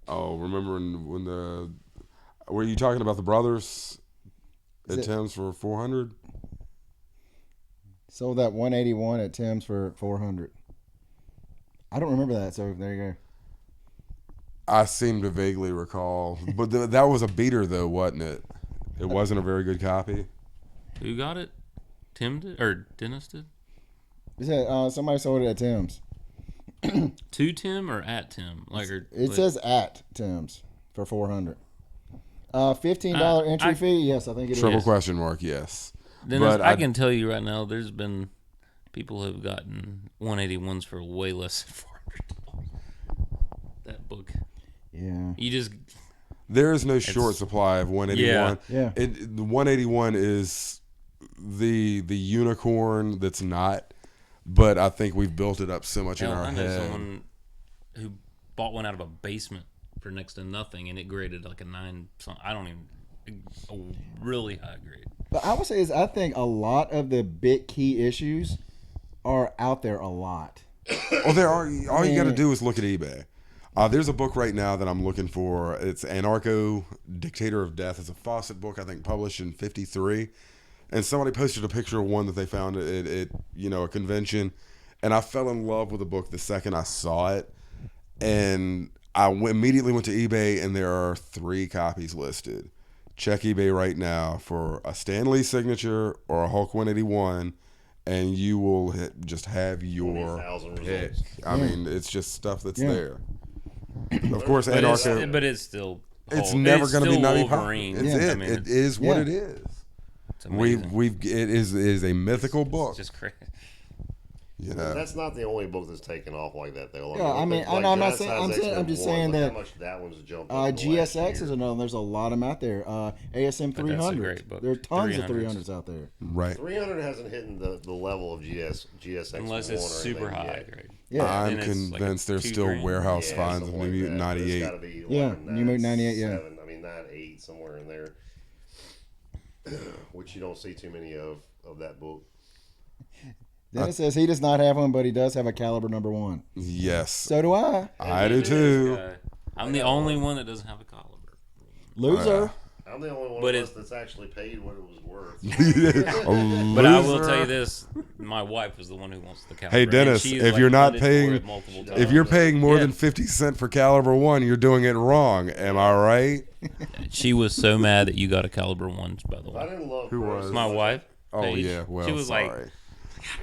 Oh, remember when were you talking about the brothers Is at it- Tim's for 400? Sold that 181 at Tim's for 400. I don't remember that, so there you go. I seem to vaguely recall, but that was a beater though, wasn't it? It wasn't a very good copy. Who got it? Tim did or Dennis did? It said somebody sold it at Tim's. To Tim or at Tim? It says at Tim's for 400. $15 entry I- fee. Yes, I think it is. Triple question mark, yes. Dennis, But I can tell you right now, there's been people who've gotten 181s for way less than $400. That book, Yeah. you just There is no short supply of 181. Yeah. The 181 is the unicorn that's not, but I think we've built it up so much in Hell, our I know head. someone who bought one out of a basement for next to nothing, and it graded like a 9. I don't even a really high grade. But I would say is I think a lot of the big key issues are out there a lot. Oh, there are. All you got to do is look at eBay. There's a book right now that I'm looking for. It's Anarcho Dictator of Death. It's a Fawcett book, I think, published in '53. And somebody posted a picture of one that they found at a convention, and I fell in love with the book the second I saw it. And I immediately went to eBay, and there are 3 copies listed. Check eBay right now for a Stan Lee signature or a Hulk 181, and you will just have your 20,000 pick. results. I mean, it's just stuff that's Yeah. there. Of course, But Anarcho. it's still. It's Hulk. never It's going to be still Nutty Wolverine. It's Yeah. it. I mean, It is what Yeah. it is. it's amazing. It is a mythical book. It's just crazy. You know. That's not the only book that's taken off like that, though. Yeah, I mean, like I'm not Giant saying- Size I'm saying- X-Men I'm just 1, saying look that, how much that one's jumped up in the last GSX is year. another. There's a lot of them out there. ASM But that's a 300. great book. There are tons of 300s. 300s out there. Right. 300 hasn't hit the level of GSX Unless one it's or super anything high yet. grade. Yeah. I'm And it's like convinced there's 2 still grand. warehouse Yeah, finds of something New like Mutant that, but it's 98. gotta be Yeah, like New Mutant 98, yeah. 9.7, I mean 9.8, somewhere in there. Which you don't see too many of that book. Dennis says he does not have one, but he does have a caliber number 1. Yes. So do I. I do too. I'm the only one that doesn't have a caliber. Loser. I'm the only one But of us it- that's actually paid what it was worth. But I will tell you this: my wife was the one who wants the caliber. Hey, and Dennis, she's, if like, you're not hunted for paying- it multiple times. If you're paying more Yeah. than 50 cents for caliber 1, you're doing it wrong. Am I right? She was so mad that you got a caliber 1, by the If I way. didn't love Who Chris was? as My much- wife. Oh Paige, yeah. Well, she was sorry. like,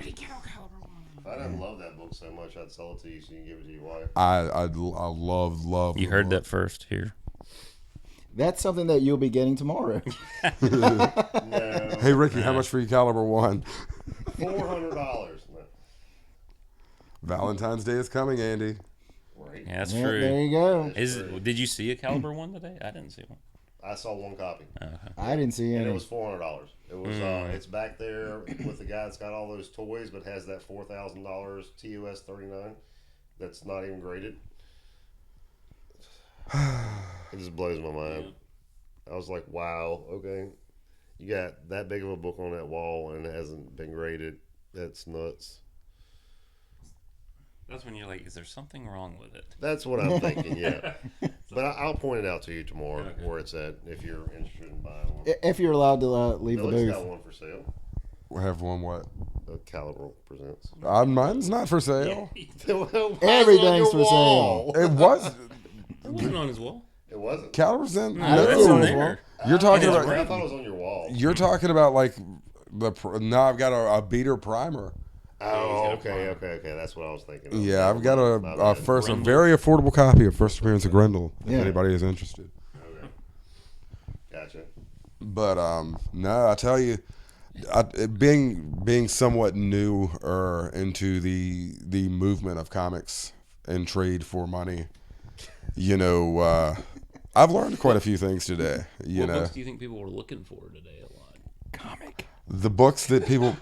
If I didn't love that book so much, I'd sell it to you so you can give it to your wife. I love. "You the heard book. that first here." That's something that you'll be getting tomorrow. No, Hey Ricky, how much for your caliber 1? $400. No. Valentine's Day is coming, Andy. Right. Yeah, that's Yeah, true. there you go. Did you see a caliber 1 today? I didn't see one. I saw one copy, I didn't see and any. it was $400. It was it's back there with the guy that's got all those toys, but has that $4,000 TOS 39 that's not even graded. It just blows my mind. I was like, wow, okay, you got that big of a book on that wall and it hasn't been graded. That's nuts. That's when you're like, "Is there something wrong with it?" That's what I'm thinking, yeah. But I'll point it out to you tomorrow where it's at if you're interested in buying one. If you're allowed to leave the Billy's booth. got one for sale. We have one. What? Caliber presents. Mine's not for sale. Everything's for sale. It was. It wasn't on his wall. It wasn't. Caliber's in. I No. didn't see it on his there. wall. You're talking It's about. I thought it was on your wall. You're talking about like no. I've got a beater primer. Oh, okay. That's what I was thinking. of. Yeah, I've got My a bad. first a very affordable copy of First Appearance of Grendel. If Yeah. anybody is interested. Okay. Gotcha. But no, I tell you, being somewhat newer into the movement of comics and trade for money, I've learned quite a few things today. What books do you think people were looking for today a lot? Comic. The books that people,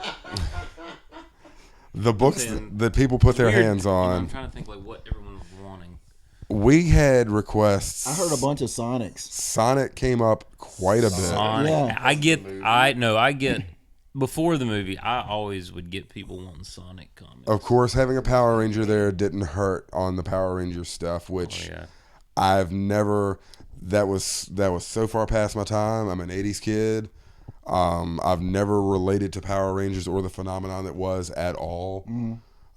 saying- that people put their Weird. hands I'm on. trying to think like what everyone was wanting. We had requests. I heard a bunch of Sonics. Sonic came up quite a bit. Sonic. Yeah. I get. Before the movie, I always would get people wanting Sonic comics. Of course, having a Power Ranger there didn't hurt on the Power Ranger stuff, which Yeah. I've never. That was so far past my time. I'm an '80s kid. I've never related to Power Rangers or the phenomenon that was at all.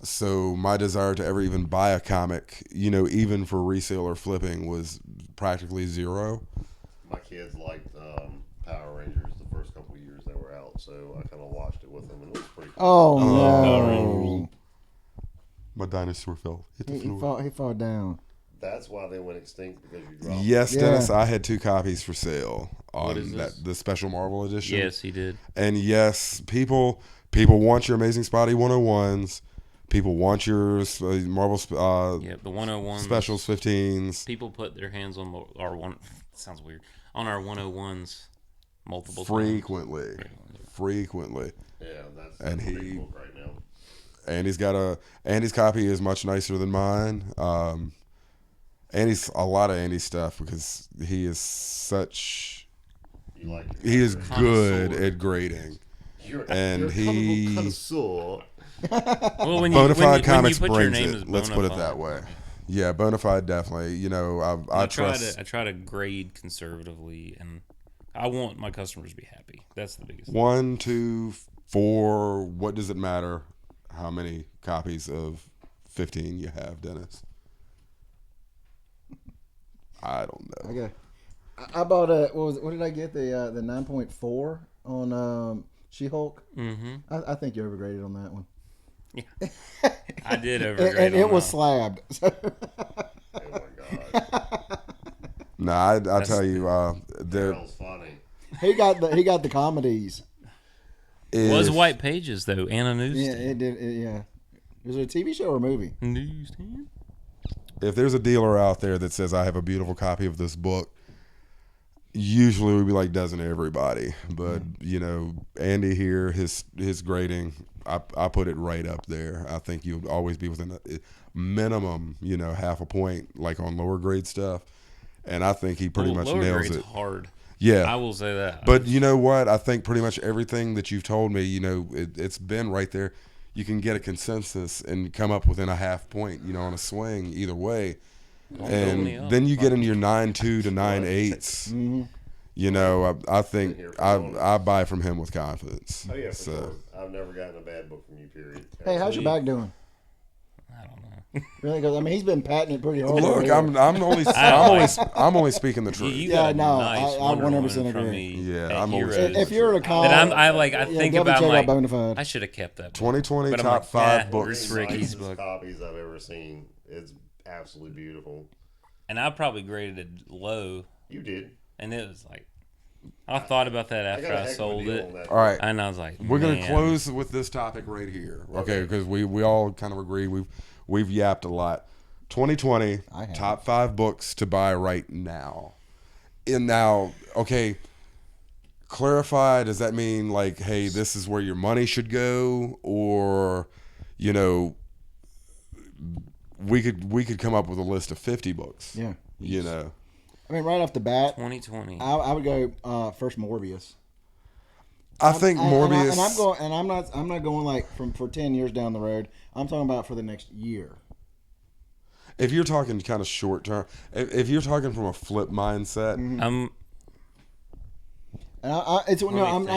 So my desire to ever even buy a comic, even for resale or flipping, was practically zero. My kids liked Power Rangers the first couple of years they were out, so I kind of watched it with them, and it was pretty cool. Oh, Power no. My dinosaur fell. Hit the floor. He fell down. That's why they went extinct, because you dropped Yes, Yeah. Dennis, I had 2 copies for sale on is this? the special Marvel edition. Yes, he did. And yes, people want your Amazing Spotty 101s. People want your Marvel Yeah, the 101 specials 15s. People put their hands on our one. Sounds weird. On our 101s multiple frequently. Yeah, that's And a big he- book right now. Andy's copy is much nicer than mine. Andy's a lot of Andy's stuff because he is You like it. he is good Connoisseur. at grading. You're and a he- connoisseur. Well, when Bonafide you Comics put your brings name it. as Let's put it Bonafide, that way. Yeah, Bonafide definitely. You know, I trust I try to grade conservatively, and I want my customers to be happy. That's the biggest thing. 1, 2, 4. What does it matter? How many copies of 15 you have, Dennis? I don't know. Okay. I bought a what did I get, the 9.4 on She-Hulk. Mm-hmm. I think you overgraded on that one. I did And, overgrade and it on was that. slabbed. Oh my god. Nah, I tell you, there Daryl's funny. he got the comedies. It was if- White Pages though, and a Yeah, newsstand. it did. Yeah. Was it a TV show or a movie? Newsstand. if there's a dealer out there that says I have a beautiful copy of this book, usually we'd be like, doesn't everybody? But you know, Andy here, his grading, I put it right up there. I think you'll always be within a minimum, you know, half a point, like on lower grade stuff. And I think he pretty much lower nails grade's it. hard. Yeah, I will say that. but you know what? I think pretty much everything that you've told me, you know, it's been right there. You can get a consensus and come up within a half point, you know, on a swing either way. And then you get into your 9.2 to 9.8s. You know, I think I buy from him with confidence. Oh yeah, for So sure. I've never gotten a bad book from you. Period. Hey, how's your back doing? I don't know. Really? Because I mean, he's been patting it pretty hard. look, over here. I'm only speaking the You truth. Yeah, got a no, nice I Wonder 100% Woman from agree. me. Yeah, at I'm always- Heroes. If you're a con, that I think double about check like out Bonafide. I should have kept that book. 2020 But I'm top like, 5 nah, books. It's Ricky's nicest book. copies I've ever seen. It's absolutely beautiful. And I probably graded it low, You did. and it was like I thought about that after got a I heck of a sold deal it, on that All right. and I was like, We're gonna man. close with this topic right here, okay? Because we all kind of agree we've yapped a lot. 2020 I have. top 5 books to buy right now. And now, okay, clarify. Does that mean like, hey, this is where your money should go, or you know, we could come up with a list of 50 books. Yeah. You know, I mean, right off the bat, 2020. I would go first Morbius. I think Morbius. And I'm not going like for 10 years down the road. I'm talking about for the next year. If you're talking kind of short term, if you're talking from a flip mindset, And I'm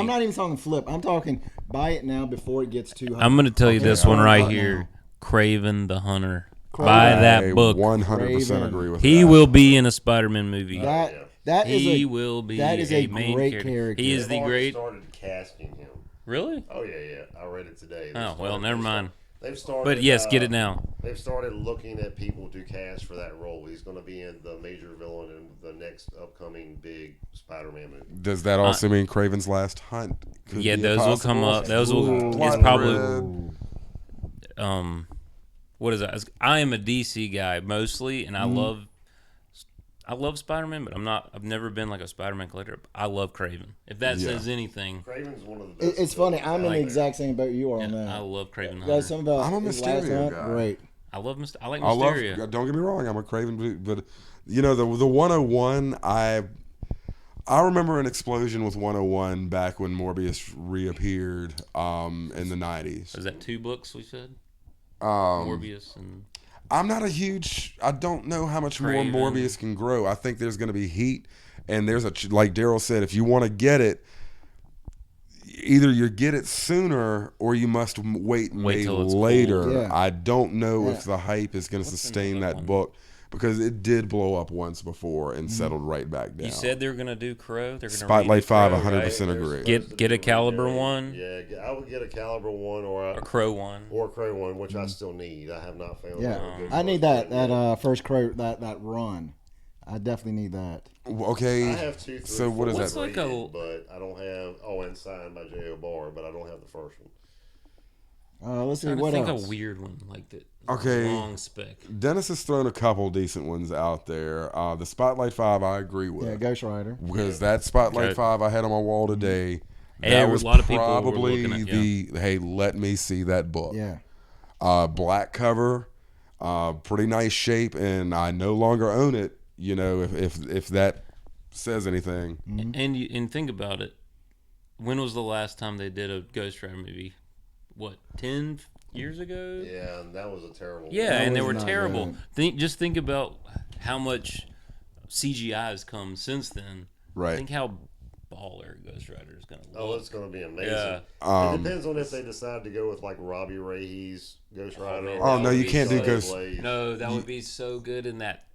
not even talking flip. I'm talking buy it now before it gets too high. I'm going to tell you this one right Right here. now. Craven the Hunter. Craven. Buy I that book. 100% Raven. agree with He that. will be in a Spider-Man movie. That is He a will be that is a a main great character. character. He is They've the already great. started casting him. Really? Oh yeah. I read it today. Oh, well, never mind. They've started. But yes, get it now. They've started looking at people to cast for that role. He's going to be in the major villain in the next upcoming big Spider-Man movie. Does that also mean Craven's Last Hunt? could Yeah, be a those will come possible up. Those will. plot It's probably. thread? What is that? I am a DC guy mostly, and I love Spider-Man, but I've never been like a Spider-Man collector. I love Craven. If that Yeah. says anything, Craven's one of the best. It's funny. I'm in the like- exact same boat you are on I that. love Craven the Guys, Hunter. some about I'm a his last Mysterio hunt, guy. great. I like I love. Mysterio. Don't get me wrong. I'm a Craven, but you know the 101. I remember an explosion with 101 back when Morbius reappeared in the 90s. Is that 2 books we said? Um, Morbius and I'm not a huge. I don't know how much Craven. more Morbius can grow. I think there's going to be heat, and there's like Daryl said, if you want to get it, either you get it sooner or you must wait till it's later. cool. Yeah. I don't know if Yeah. the hype is going to sustain another that one? book because it did blow up once before and settled right back down. you said they were gonna do Crow. They're gonna Spotlight redo 5, Crow, 100% right? agree. Get a Caliber one? Yeah, I would get a Caliber one or A Crow one. a Crow one, which I still need. I have not found. Yeah, a good I one need yet. that first crow that run. I definitely need that. Okay, I have 2, 3, so what is 4 What's that? like a- but I don't have. Oh, and signed by J.O. Barr, but I don't have the first one. Let's see Trying to what think else. a weird one like that. Okay. Long spec. Dennis has thrown a couple decent ones out there. The Spotlight 5 I agree with. Yeah, Ghost Rider. Because that Spotlight Okay. 5 I had on my wall today, that Every- was a lot of people were probably looking at- the, hey, let me see that book. Yeah. Black cover, pretty nice shape, and I no longer own it, you know, if that says anything. And think about it. When was the last time they did a Ghost Rider movie? What, 10 years ago? Yeah, and that was a terrible. Yeah, That and they was were not terrible. good. Just think about how much CGI has come since then. Right. Think how baller Ghost Rider is going to look. Oh, it's going to be amazing. Yeah. It depends on if they decide to go with like Robbie Ray's Ghost Rider. man, Oh, that no, would you be can't do so- Ghost. No, that would be so good in that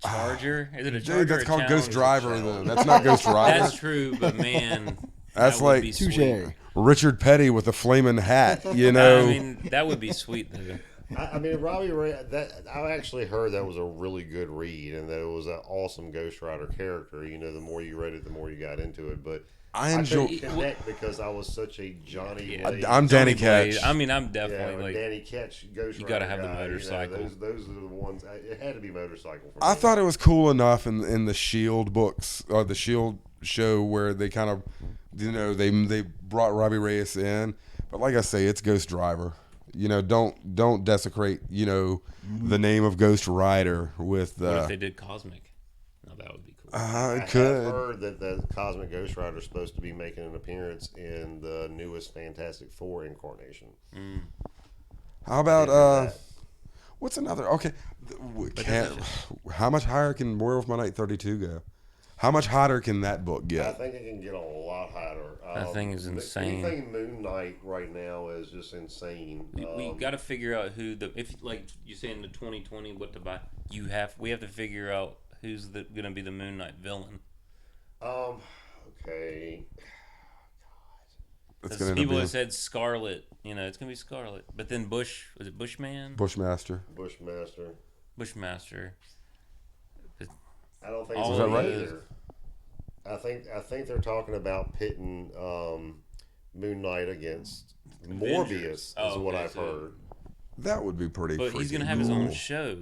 Charger. Is it a Charger? Dude, that's or a called Ghost Challenger? Driver, though. That's not Ghost Rider. That's true, but man, That's that would like- be Touche. sweet. Richard Petty with a flaming hat, you know. I mean, that would be sweet though. I mean, Robbie Ray. I actually heard that was a really good read, and that it was an awesome Ghost Rider character. You know, the more you read it, the more you got into it. But I enjoy. couldn't connect because I was such a Johnny. Yeah. Blade. I'm Danny Blade. Catch. I mean, I'm Yeah, definitely like. Danny Ketch, Ghost You Rider. gotta have the guy, motorcycle. those are the ones. It had to be motorcycle for me. I thought it was cool enough in the Shield books or the Shield show where they kind of, you know, they brought Robbie Reyes in, but like I say, it's Ghost Driver. You know, don't desecrate, you know, the name of Ghost Rider with. What if they did Cosmic? No, that would be cool. It I have could. heard that the Cosmic Ghost Rider is supposed to be making an appearance in the newest Fantastic Four incarnation. How about that. what's another? Okay, how much higher can Werewolf by Night 32 go? How much hotter can that book I get? think it can get a lot hotter. That thing is insane. Anything Moon Knight right now is just insane. We got to figure out who if like you say in the 2020 what to buy. We have to figure out who's going to be the Moon Knight villain. Okay. It's 'Cause going to people be have said Scarlet. You know, it's going to be Scarlet. But then was it Bushman? Bushmaster. Bushmaster. Bushmaster. I don't think All it's that right? either. I think they're talking about pitting Moon Knight against Morbius. Oh, Is what okay, I've so- heard. That would be pretty. But he's freaking going to have his own cool. show.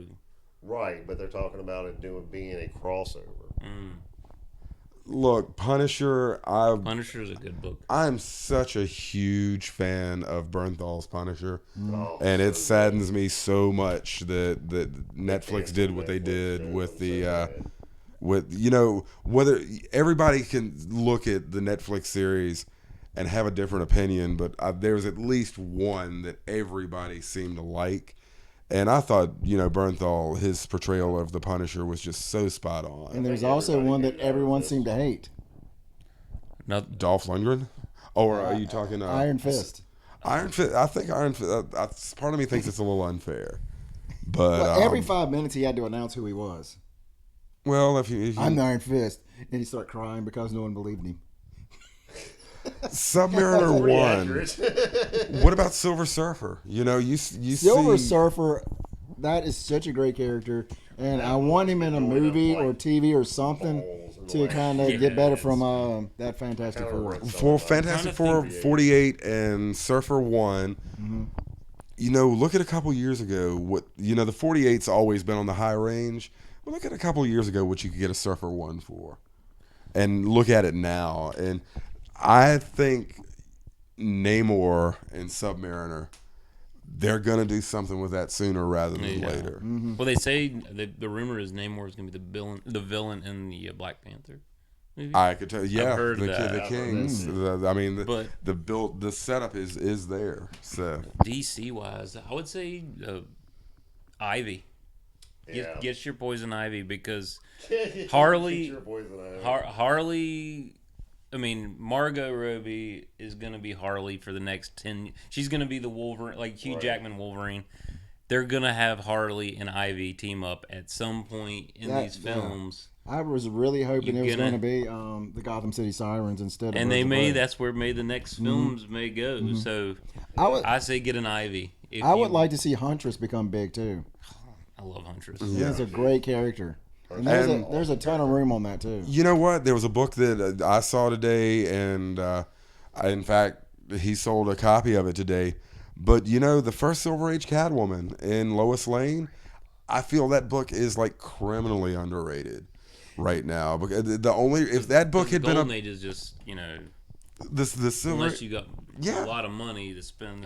Right, but they're talking about it being a crossover. Look, Punisher. Punisher is a good book. I'm such a huge fan of Bernthal's Punisher, Oh, and it so saddens me so much that Netflix good. did what they Netflix did with so the bad. with, you know, whether everybody can look at the Netflix series and have a different opinion, but there's at least one that everybody seemed to like. And I thought, you know, Bernthal, his portrayal of the Punisher was just so spot on. And there's think also everybody one did that know everyone this. seemed to hate. Now, Dolph Lundgren? Or are you talking Iron Fist. Iron Fist? I think Iron Fist. Part of me thinks it's a little unfair, but Well, every 5 minutes he had to announce who he was. well, if you I'm the Iron Fist. And he started crying because no one believed him. Submariner Pretty one. accurate. What about Silver Surfer? You know, you Silver see, Surfer, that is such a great character. And I want him in a movie or TV or something Balls in the to last kind of few get better minutes. from that Fantastic Kinda Four. ripped for some Fantastic Trying to Four think. 48 and Surfer 1, you know, look at a couple years ago. What, you know, the 48's always been on the high range. But look at a couple years ago what you could get a Surfer 1 for. And look at it now. And I think Namor and Submariner, they're going to do something with that sooner rather than Yeah. later. well, they say the rumor is Namor is going to be the villain in the Black Panther movie. I could tell, yeah, heard the, that. the I've Kings. I mean, But- the setup is there. So DC wise, I would say Ivy. Yeah. Get your Poison Ivy because Get Harley- your poison ivy. Harley. I mean, Margot Robbie is going to be Harley for the next 10. She's going to be the Wolverine, like Hugh Right. Jackman Wolverine. They're going to have Harley and Ivy team up at some point in That- these yeah. films. I was really hoping You it was gonna- going to be the Gotham City Sirens instead of And Birds they of may, Prey. that's where the next films may go. So I I say get an Ivy. If would you- like to see Huntress become big too. I love Huntress. He's a great character. And And- there's a ton of room on that too. you know what? There was a book that I saw today, and in fact, he sold a copy of it today. But the first Silver Age Catwoman in Lois Lane, I feel that book is like criminally underrated right now. Because the only if that book had been Golden Age is just the Silver unless you got Yeah. a lot of money to spend,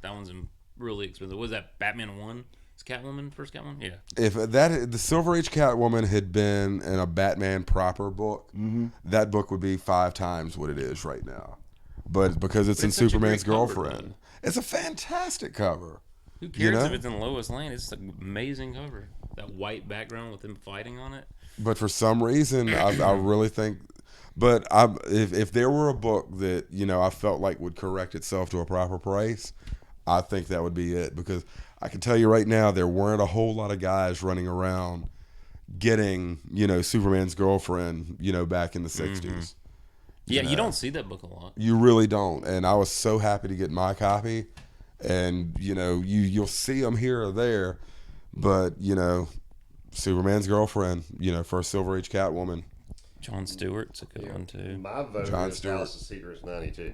that one's really expensive. What was that Batman 1? It's Catwoman, first Catwoman? Yeah. if the Silver Age Catwoman had been in a Batman proper book, that book would be 5 times what it is right now. But because it's in such a Superman's great cover, girlfriend, it's a fantastic cover. Who cares if it's in Lois Lane? It's an amazing cover. That white background with them fighting on it. But for some reason, I really think. But if there were a book that I felt like would correct itself to a proper price, I think that would be it. Because I can tell you right now, there weren't a whole lot of guys running around getting Superman's girlfriend back in the '60s. Yeah, you don't see that book a lot. You really don't. And I was so happy to get my copy. And you'll see them here or there, but Superman's girlfriend, first Silver Age Catwoman. John Stewart's a good one too. My vote John is Stewart. House of Secrets 92.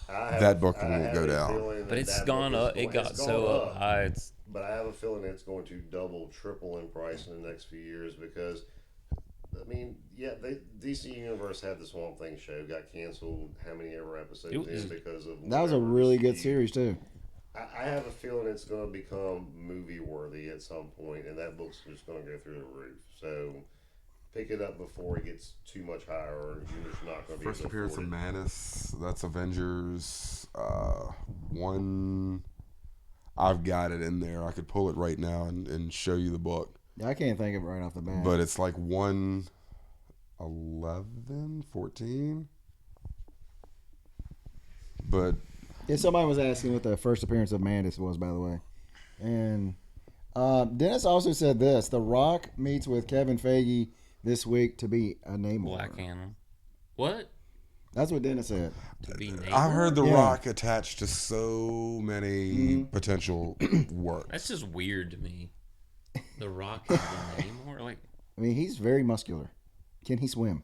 That book will go down. But it's gone up. It got so up high. But I have a feeling it's going to double, triple in price in the next few years because, DC Universe had the Swamp Thing show, got canceled how many ever episodes in because of That was a really good series too. I have a feeling it's going to become movie worthy at some point, and that book's just going to go through the roof. So pick it up before it gets too much higher, or you're just not going to be First able to appearance of afford it. Manus. That's Avengers 1. I've got it in there. I could pull it right now and show you the book. Yeah, I can't think of it right off the bat. But it's like 111, 14. But yeah, somebody was asking what the first appearance of Mandis was, by the way. And Dennis also said this: The Rock meets with Kevin Feige this week to be a Namor. Black Animal. What? That's what Dennis said. To be Namor? I heard The Yeah. Rock attached to so many potential works. That's just weird to me. The Rock is the Namor? Like, I mean, he's very muscular. Can he swim?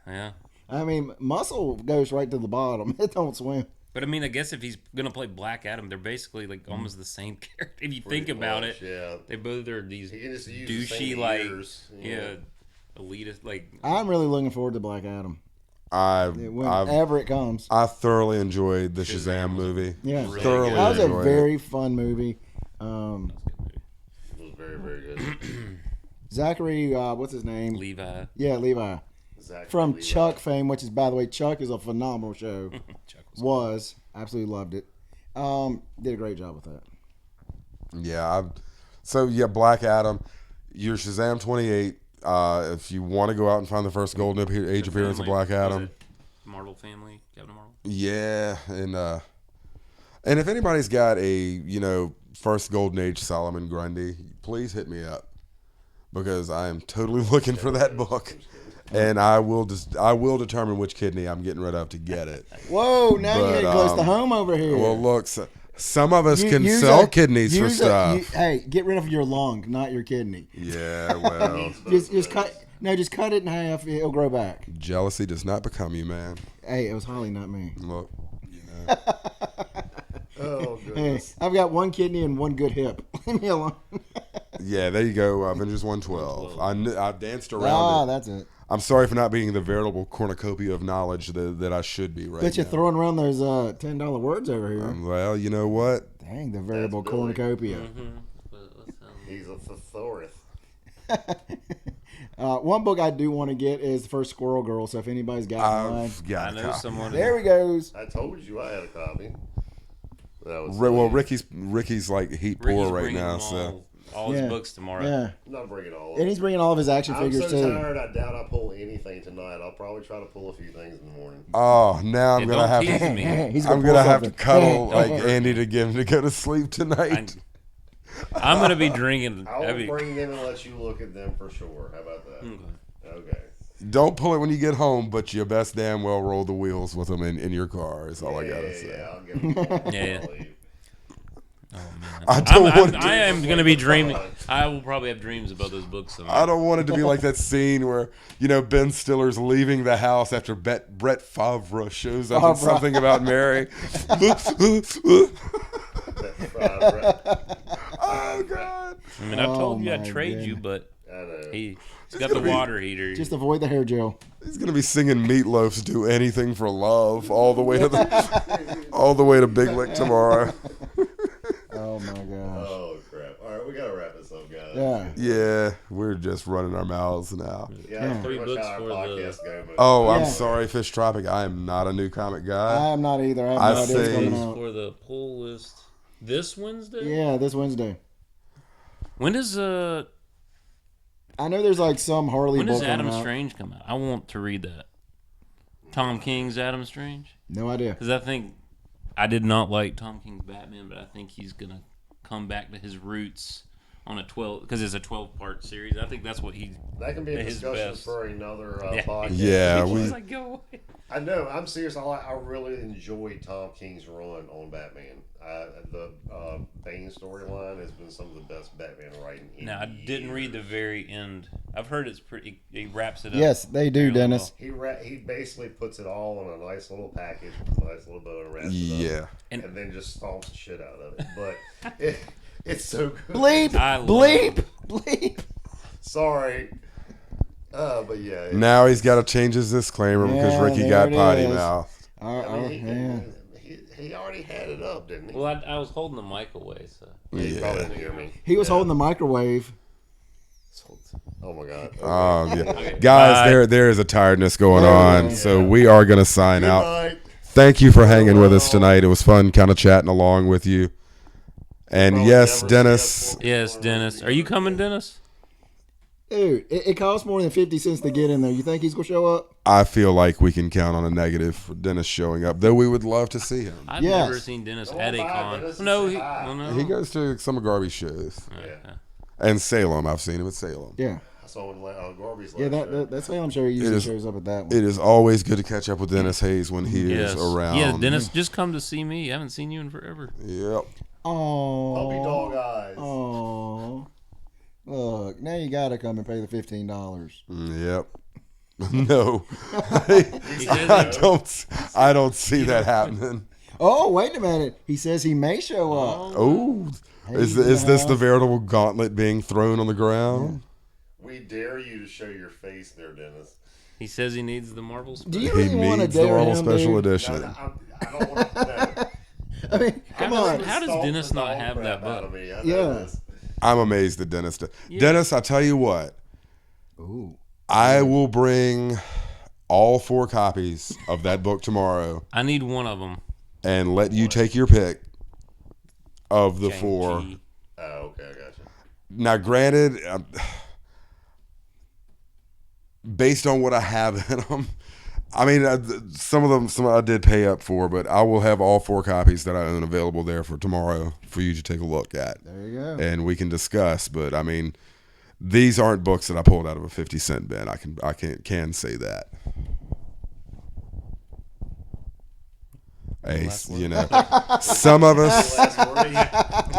Yeah. I mean, muscle goes right to the bottom. It don't swim. But I guess if he's gonna play Black Adam, they're basically like almost the same character. If you think Pretty about much, it, yeah. they both are these He can just use the same douchey, like ears, elitist, like. I'm really looking forward to Black Adam. I've Whenever it comes. I thoroughly enjoyed the Shazam movie. Yeah. Really thoroughly good. That was a enjoyed very fun movie. It was very, very good. Zachary, what's his name? Levi. Yeah, Levi. Exactly. From Chuck fame, which is, by the way, Chuck is a phenomenal show. Chuck Was. Absolutely loved it. Did a great job with that. Yeah. Black Adam. Your Shazam 28. If you want to go out and find the first Golden Age appearance of Black Adam. Marvel family, Captain Marvel. Yeah, and if anybody's got a first Golden Age Solomon Grundy, please hit me up because I am totally looking for that book, and I will determine which kidney I'm getting rid of to get it. Whoa, now you're getting close to home over here. Well, look, some of us can sell kidneys for stuff. Hey, get rid of your lung, not your kidney. Yeah, well, Just cut it in half. It'll grow back. jealousy does not become you, man. Hey, it was Holly, not me. Look, Oh, Hey, goodness. I've got one kidney and one good hip. Leave me alone. yeah, there you go. Avengers 112. I danced around it. That's it. I'm sorry for not being the veritable cornucopia of knowledge that I should be right Bet you're now. throwing around those $10 words over here. Well, you know what? Dang, the variable That's Billy. cornucopia. He's a thesaurus. One book I do want to get is the first Squirrel Girl. So if anybody's got mine, I've got I a know copy. someone. there he goes. I told you I had a copy. That was Well, silly. Ricky's like heat Ricky's poor right bringing now, them so all his Yeah. books tomorrow. Yeah, I'm not bringing all of and them. he's bringing all of his action I'm figures so too. tired. I doubt I pull anything tonight. I'll probably try to pull a few things in the morning. oh, now I'm Yeah, gonna don't have tease to. me. He's I'm pull gonna have to something. cuddle like Don't. Andy to get him to go to sleep tonight. I'm gonna be drinking. I will heavy. bring them and let you look at them for sure. How about that? Okay. Don't pull it when you get home, but you best damn well roll the wheels with them in your car. Is all I gotta say. Yeah, I'll get them. Yeah. Oh man, I don't want I am going to be dreaming. I will probably have dreams about those books. Someday. I don't want it to be like that scene where, Ben Stiller's leaving the house after Brett Favre shows up in Something About Mary. Oh, God. I mean, I told you I'd my trade you, goodness. but I know. he's got the water heater. Just avoid the hair gel. He's going to be singing Meatloaf's Do Anything for Love all the way to Big Lick tomorrow. Oh my gosh. Oh crap! All right, we gotta wrap this up, guys. Yeah. Yeah, we're just running our mouths now. Yeah, that's pretty 3 much books how our for the- podcast go. But Oh, I'm Yeah. sorry, Fish Tropic. I am not a new comic I guy. am not either. I have I no idea what's say- coming Is out. for the pull list this Wednesday. Yeah, this Wednesday. When does I know there's like some Harley when book does Adam coming out. Strange come out? I want to read that. Tom King's Adam Strange. No idea. Because I did not like Tom King's Batman, but I think he's gonna come back to his roots on a 12 because it's a 12-part series. I think that's what that can be a his discussion best. for another Yeah. podcast. Yeah, He's we. like, go away. I know. I'm serious. I really enjoyed Tom King's run on Batman. The Bane storyline has been some of the best Batman writing. Now I didn't read the very end. I've heard it's pretty. He wraps it up. Yes, they do, really Dennis. He basically puts it all in a nice little package with a nice little bow and wraps it up. Yeah. And then just stomps the shit out of it. But it's so good. Bleep, I love bleep, bleep. Sorry. But yeah. Now he's got to change his disclaimer because Yeah, Ricky there got it potty is. mouth. I mean, Yeah. he already had it up, didn't he? Well, I was holding the mic away, so He probably Yeah. didn't hear me. He was holding the microwave. Oh my god. Yeah. Guys, there is a tiredness going on, so we are going to sign Good out. night. Thank you for hanging with us tonight. It was fun kind of chatting along with you. And Probably yes, never Dennis, see us yes, Dennis. Are you coming, Dennis? Dude, it costs more than 50 cents to get in there. You think he's going to show up? I feel like we can count on a negative for Dennis showing up, though we would love to see him. I've Yes. never seen Dennis Come at on a by, con. Dennis, No, and he, say hi. well, no. He goes to some of Garby's shows. Yeah. And Salem. I've seen him at Salem. Yeah. I saw him on Garby's Yeah, last show. that Salem show usually is- shows up at that one. It is always good to catch up with Dennis Hayes when he Yes. is around. Yeah, Dennis, just come to see me. I haven't seen you in forever. Yep. Oh. Puppy dog eyes. Oh. Look, now you got to come and pay the $15. Yep. No. He says I don't see that happening. Oh, wait a minute. He says he may show up. Oh. Is this the veritable gauntlet being thrown on the ground? We dare you to show your face there, Dennis. he says he needs the Marvel. Do you He really want to needs the dare Marvel him, Special dude? Edition. I don't want to. I mean, come on. How does Dennis not have that book? Yeah. I'm amazed that Dennis does. Yeah. Dennis, I tell you what, Ooh. I will bring all 4 copies of that book tomorrow I need one of them. and let you take your pick of the 4. Shang-Chi. Oh, okay, I got you. Now, granted, based on what I have in them, I mean, some I did pay up for, but I will have all 4 copies that I own available there for tomorrow for you to take a look at. There you go. And we can discuss. But I mean, these aren't books that I pulled out of a 50-cent bin. I can say that. Hey, some of us,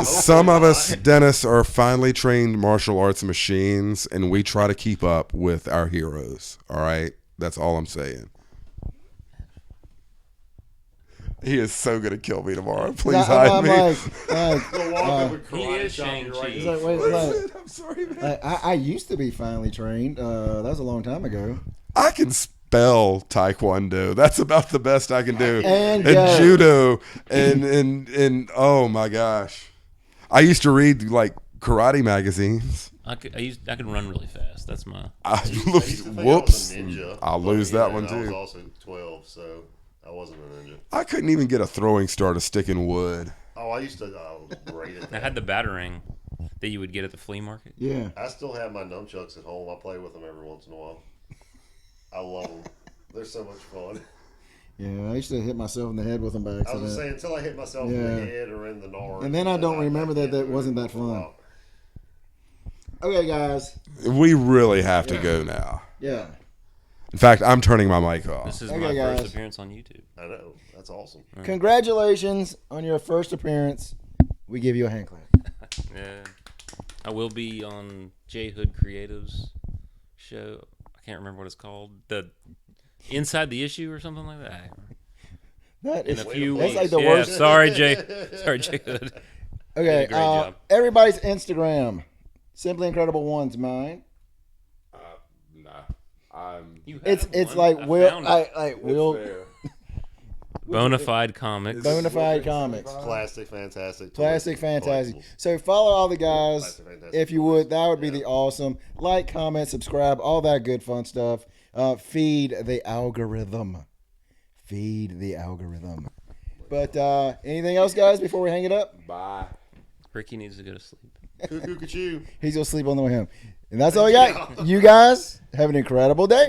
some of us, Dennis, are finely trained martial arts machines, and we try to keep up with our heroes. All right, that's all I'm saying. He is so gonna kill me tomorrow. Please hide me. He is Shang-Chi. He's like, wait. I'm sorry, man. I used to be finally trained. That was a long time ago. I can spell Taekwondo. That's about the best I can do. And judo and oh my gosh. I used to read like karate magazines. I could run really fast. That's my. Whoops. I'll lose that one I was too. also 12, so I wasn't a ninja. I couldn't even get a throwing star to stick in wood. Oh, I used to. Great at I that. had the batarang that you would get at the flea market. Yeah. I still have my nunchucks at home. I play with them every once in a while. I love them. They're so much fun. Yeah, I used to hit myself in the head with them by I was accident. just saying, until I hit myself in Yeah. the head or in the nose. And then I don't remember that can't wasn't do that it for a fun. while. Okay, guys. We really have to go now. Yeah. In fact, I'm turning my mic off. This is Okay, my guys. first appearance on YouTube. I know. That's awesome. Congratulations on your first appearance we give you a hand clap. Yeah. I will be on J Hood Creative's show. I can't remember what it's called. The Inside the Issue or something like that. That In is a few that's weeks. like the Yeah, worst. sorry, Jay. Sorry, J Hood. Okay, Did a great job. everybody's Instagram. Simply Incredible One's mine. Nah, I'm. You have It's one? like I Will. found it. Like Will. Bonafide Comics. Bonafide Comics. Plastic Fantastic. Plastic Fantastic. Collectibles. So follow all the guys Plastic Fantastic if you would. That would be the awesome. Like, comment, subscribe, all that good fun stuff. Feed the algorithm. Feed the algorithm. But anything else, guys, before we hang it up? Bye. Ricky needs to go to sleep. Cuckoo, cuckoo. He's gonna sleep on the way home. And that's all we got. You guys have an incredible day.